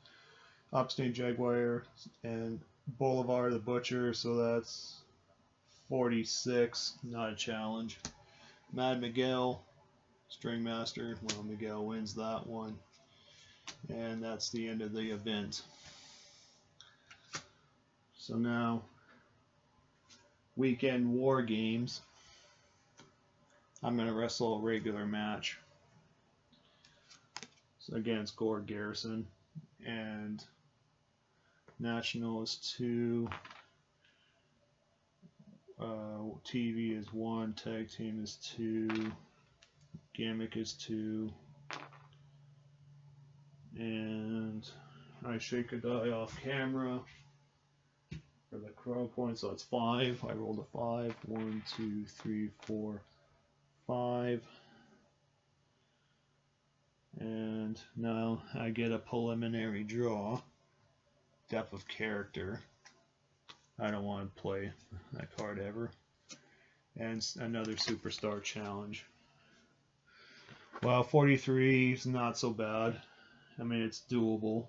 Upstate Jaguar and Boulevard the Butcher. So that's 46, not a challenge. Mad Miguel, String Master. Well, Miguel wins that one. And that's the end of the event. So now, weekend war games. I'm going to wrestle a regular match. So against Gore Garrison. And National is 2. TV is 1. Tag team is 2. Gimmick is 2. And I shake a die off camera for the crow point, so it's 5. I rolled a 5. 1, 2, 3, 4, 5. And now I get a preliminary draw. Depth of character. I don't want to play that card ever. And another superstar challenge. Well, 43 is not so bad. I mean, it's doable.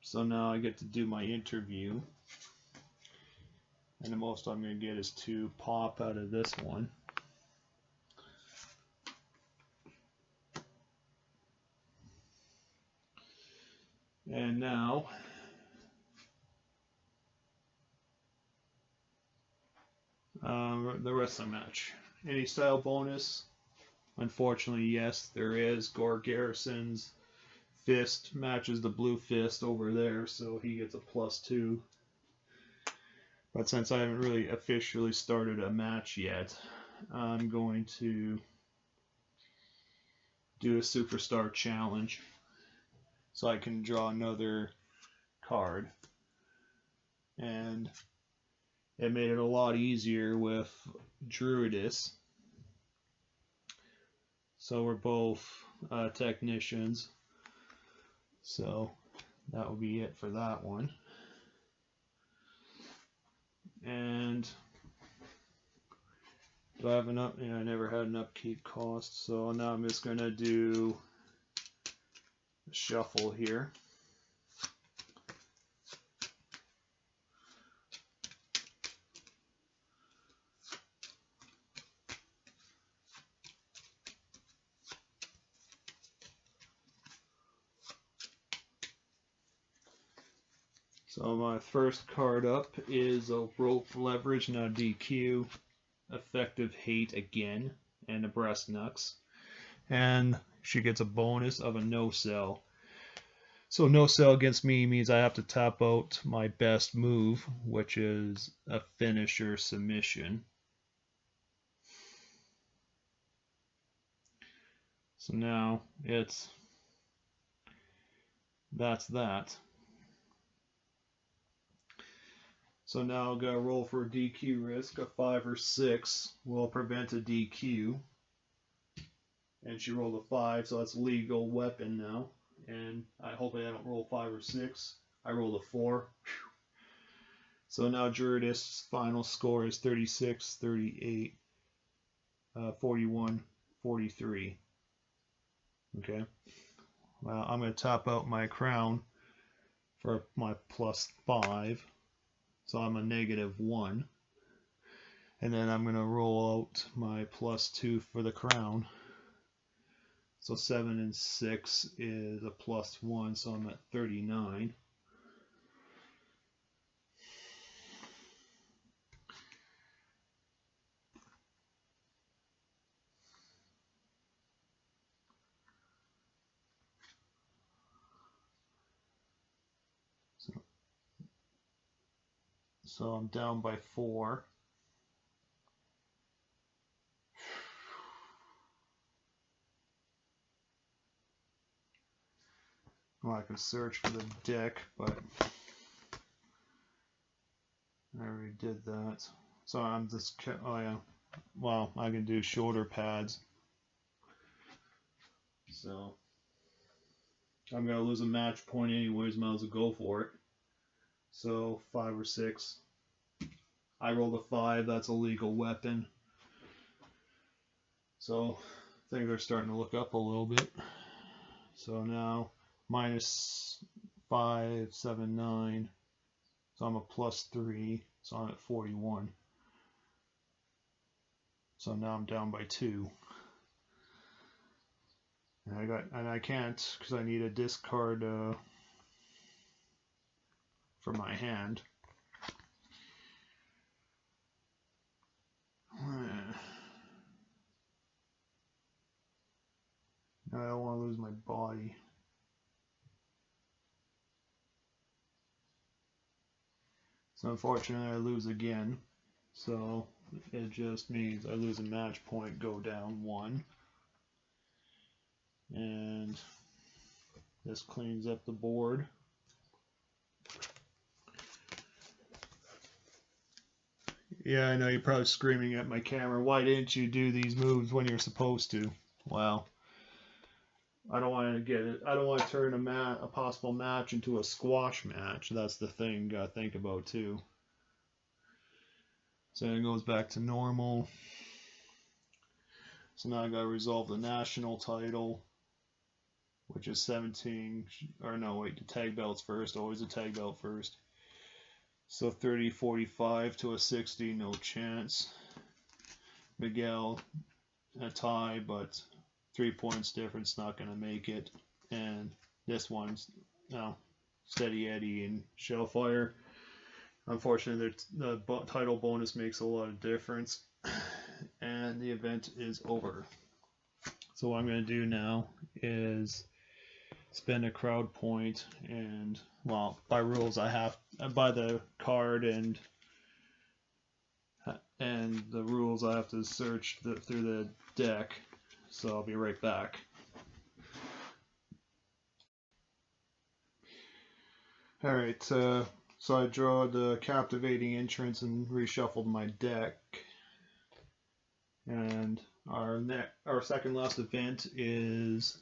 So now I get to do my interview. And the most I'm going to get is 2 pop out of this one. And now the wrestling match. Any style bonus? Unfortunately, yes, there is. Gore Garrison's fist matches the blue fist over there, so he gets a +2. But since I haven't really officially started a match yet, I'm going to do a superstar challenge so I can draw another card. And it made it a lot easier with Druidus. So we're both technicians. So that will be it for that one. And do I have an up? I never had an upkeep cost, so now I'm just gonna do a shuffle here. So my first card up is a rope leverage, now DQ, effective hate again, and a breast knucks. And she gets a bonus of a no sell. So no sell against me means I have to tap out my best move, which is a finisher submission. So now that's that. So now I'll go roll for a DQ risk. A 5 or 6 will prevent a DQ. And she rolled a 5, so that's legal weapon now. And I hope I don't roll 5 or 6. I rolled a 4. Whew. So now Druidus' final score is 36-38. 41, 43. Okay. Well, I'm going to top out my crown for my +5. So I'm a -1. And then I'm going to roll out my +2 for the crown. So 7 and 6 is a +1, so I'm at 39. So I'm down by 4. Well, I can search for the deck, but I already did that. So I'm just, oh yeah, well, I can do shoulder pads. So I'm going to lose a match point anyways, might as well go for it. So 5 or 6. I rolled a 5, that's a legal weapon. So things are starting to look up a little bit. So now -5, 7, 9. So I'm a +3, so I'm at 41. So now I'm down by 2. And I can't because I need a discard for my hand. I don't want to lose my body. So unfortunately I lose again. So it just means I lose a match point, go down 1. And this cleans up the board. Yeah, I know you're probably screaming at my camera, why didn't you do these moves when you're supposed to? Well, I don't want to get it. I don't want to turn a possible match into a squash match. That's the thing you got to think about too. So it goes back to normal. So now I got to resolve the national title, which is 17. Or no, wait, the tag belts first. Always a tag belt first. So 30, 45 to a 60, no chance. Miguel, a tie, but 3 points difference, not going to make it. And this one's Steady Eddie and Shellfire. Unfortunately, the title bonus makes a lot of difference. And the event is over. So what I'm going to do now is spend a crowd point, and well, by rules I have by the card and the rules I have to search through the deck. So I'll be right back. Alright, so I draw the Captivating Entrance and reshuffled my deck. And our second last event is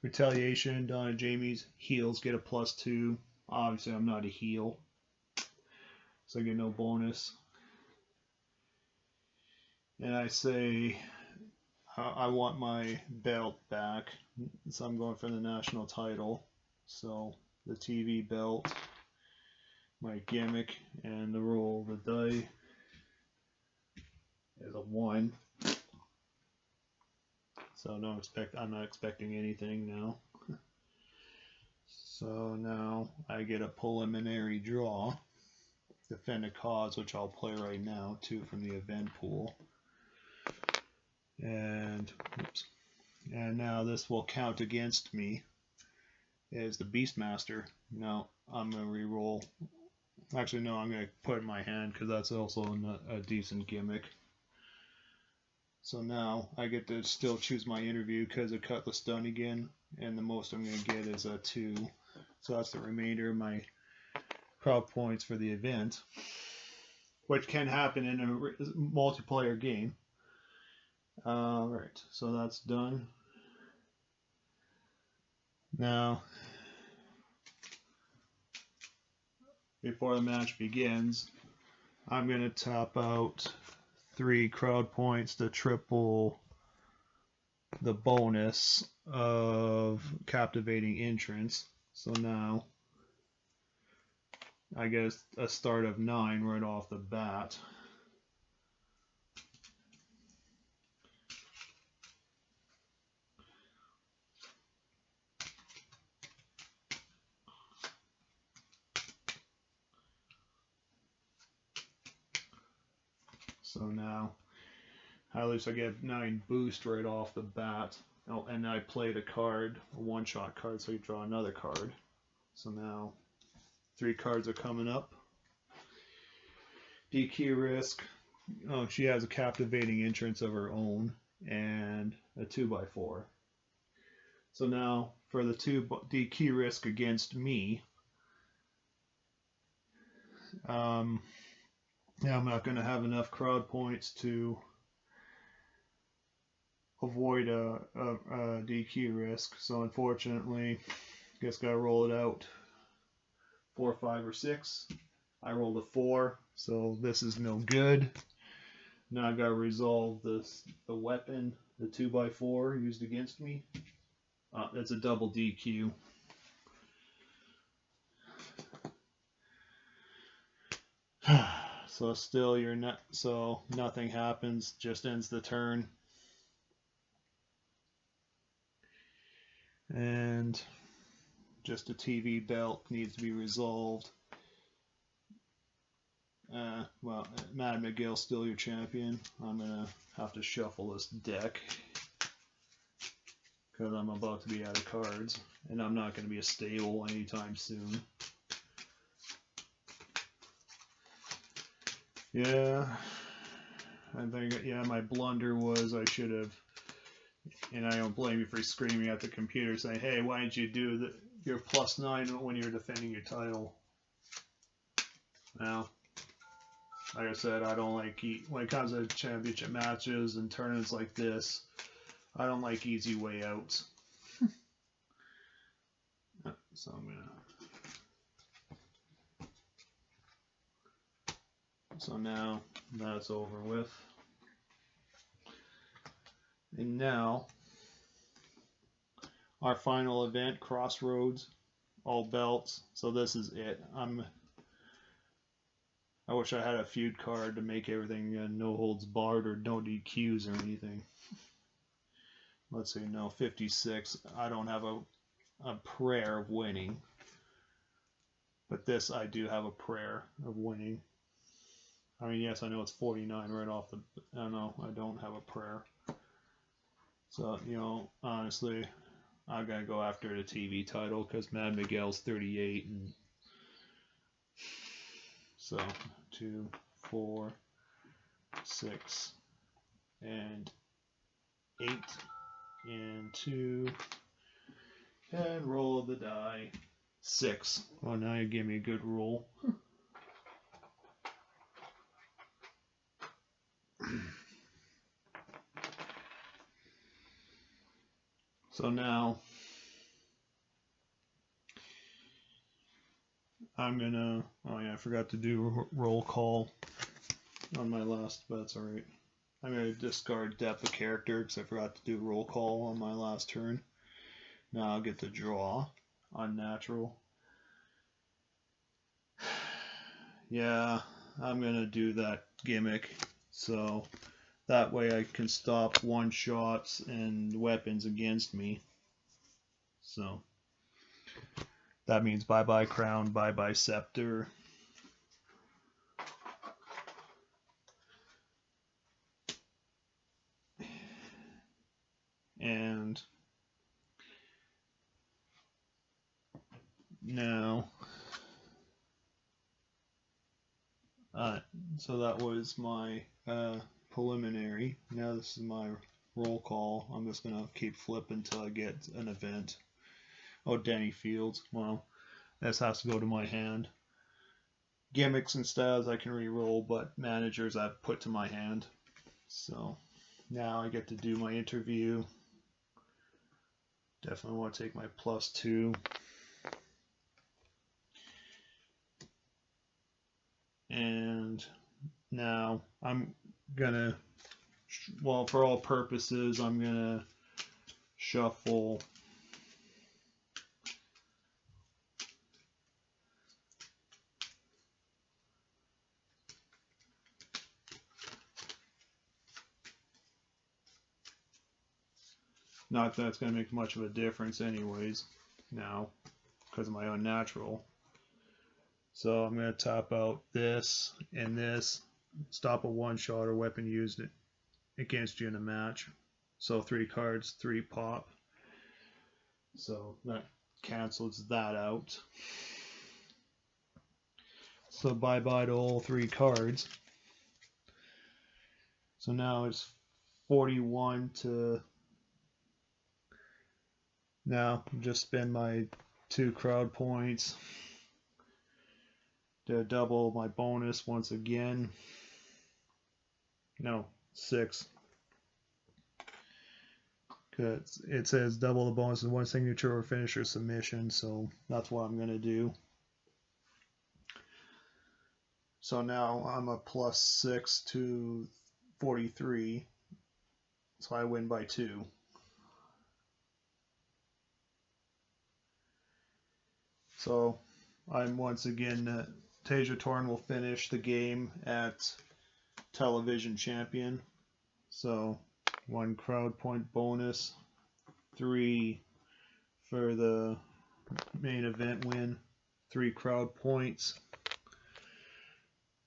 Retaliation. Donna Jamie's heals get a +2. Obviously I'm not a heal, so I get no bonus. And I say I want my belt back, so I'm going for the national title. So the TV belt, my gimmick, and the roll of the die is a 1. So I'm not expecting anything now. So now I get a preliminary draw. Defend a cause, which I'll play right now, 2 from the event pool. And oops. And now this will count against me as the Beastmaster. Now I'm going to re-roll. Actually, no, I'm going to put it in my hand because that's also a decent gimmick. So now I get to still choose my interview because I cut the stun again, and the most I'm going to get is a 2. So that's the remainder of my crowd points for the event, which can happen in a multiplayer game. Alright, so that's done. Now, before the match begins, I'm going to top out 3 crowd points to triple the bonus of captivating entrance. So now I get a start of 9 right off the bat. So now, at least I get 9 boost right off the bat. Oh, and I played a card, a one-shot card, so you draw another card. So now, 3 cards are coming up. DQ risk. Oh, she has a captivating entrance of her own and a 2x4. So now, for the 2 DQ risk against me, now I'm not going to have enough crowd points to avoid a DQ risk. So unfortunately, I guess gotta roll it out. 4, 5, or 6. I rolled a 4, so this is no good. Now I gotta resolve the weapon, the 2x4 used against me. That's a double DQ. So still you're not, so nothing happens, just ends the turn. And just a TV belt needs to be resolved. Well, Mad McGill's still your champion. I'm gonna have to shuffle this deck because I'm about to be out of cards, and I'm not gonna be a stable anytime soon. Yeah, I think, yeah, my blunder was I should have, and I don't blame you for screaming at the computer saying, hey, why didn't you do your +9 when you're defending your title? Well, like I said, I don't like, when it comes to championship matches and tournaments like this, I don't like easy way outs. So I'm gonna, so now that's over with. And now, our final event, Crossroads, all belts. So this is it. I wish I had a feud card to make everything no holds barred or no DQs or anything. Let's see, no, 56. I don't have a prayer of winning. But this, I do have a prayer of winning. I mean, yes, I know it's 49 right off the... I know, I don't have a prayer. So, you know, honestly, I'm going to go after the TV title because Mad Miguel's 38. And so, 2, 4, 6, and 8, and 2, and roll the die. 6. Oh, now you gave me a good roll. So now I'm gonna, oh yeah, I forgot to do roll call on my last, but that's alright. I'm gonna discard depth of character because I forgot to do roll call on my last turn. Now I'll get to draw unnatural. Yeah, I'm gonna do that gimmick so that way I can stop one shots and weapons against me. So that means bye bye crown, bye bye scepter. And now, so that was my preliminary. Now this is my roll call. I'm just gonna keep flipping until I get an event. Oh, Danny Fields. Well, this has to go to my hand. Gimmicks and styles I can re-roll, but managers I've put to my hand. So now I get to do my interview. Definitely want to take my +2. And now I'm gonna, well, for all purposes, I'm gonna shuffle. Not that it's going to make much of a difference anyways now because of my unnatural. So I'm going to top out this and this. Stop a one-shot or weapon used against you in a match. So 3 cards, 3 pop. So that cancels that out. So bye-bye to all 3 cards. So now it's 41 to... Now just spend my 2 crowd points to double my bonus once again. No, 6. Cause it says double the bonus in 1 signature or finisher submission, so that's what I'm gonna do. So now I'm a +6 to 43, so I win by 2. So I'm once again, Tarja Torn will finish the game at television champion. So 1 crowd point bonus, 3 for the main event win, 3 crowd points.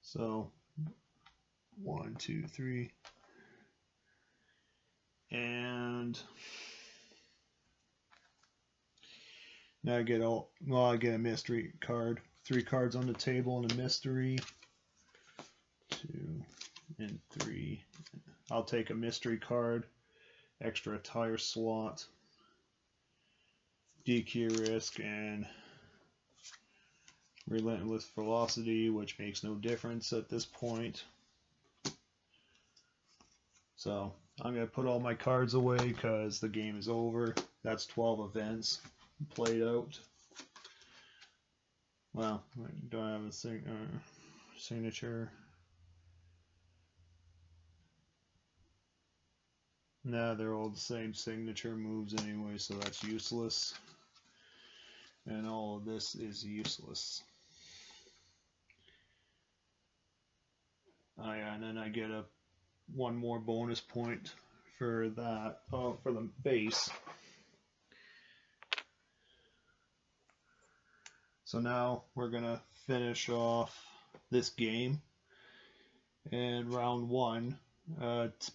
So 1, 2, 3, and now I get I get a mystery card. 3 cards on the table and a mystery. 2 and 3. I'll take a mystery card, extra tire slot, DQ risk, and relentless velocity, which makes no difference at this point. So I'm going to put all my cards away because the game is over. That's 12 events played out. Well, I don't have a signature. Nah, they're all the same signature moves anyway, so that's useless. And all of this is useless. Oh yeah, and then I get 1 more bonus point for that. Oh, for the base. So now we're gonna finish off this game. And round 1,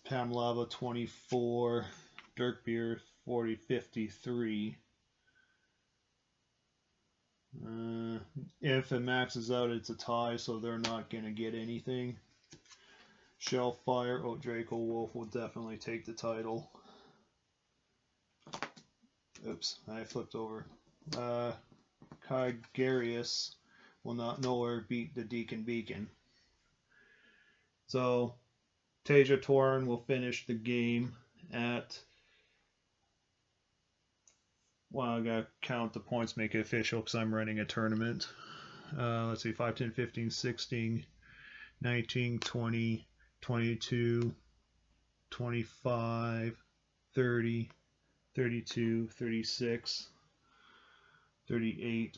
Pam Lava 24, Dirk Beer 40, 53. If it maxes out, it's a tie, so they're not gonna get anything. Shellfire, Drakowolf will definitely take the title. Oops, I flipped over. Kygarius will not nowhere beat the Deacon Beacon. So Tarja Torn will finish the game at... Well, I gotta count the points, make it official because I'm running a tournament. Let's see, 5, 10, 15, 16, 19, 20, 22, 25, 30, 32, 36, 38,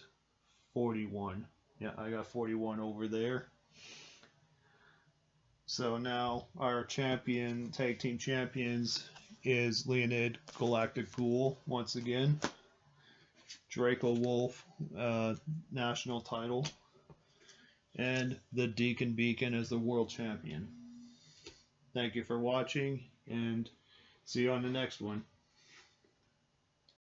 41. Yeah, I got 41 over there. So now our champion, tag team champions, is Leonid, Galactic Ghoul once again. Drakowolf, national title. And the Deacon Beacon as the world champion. Thank you for watching, and see you on the next one.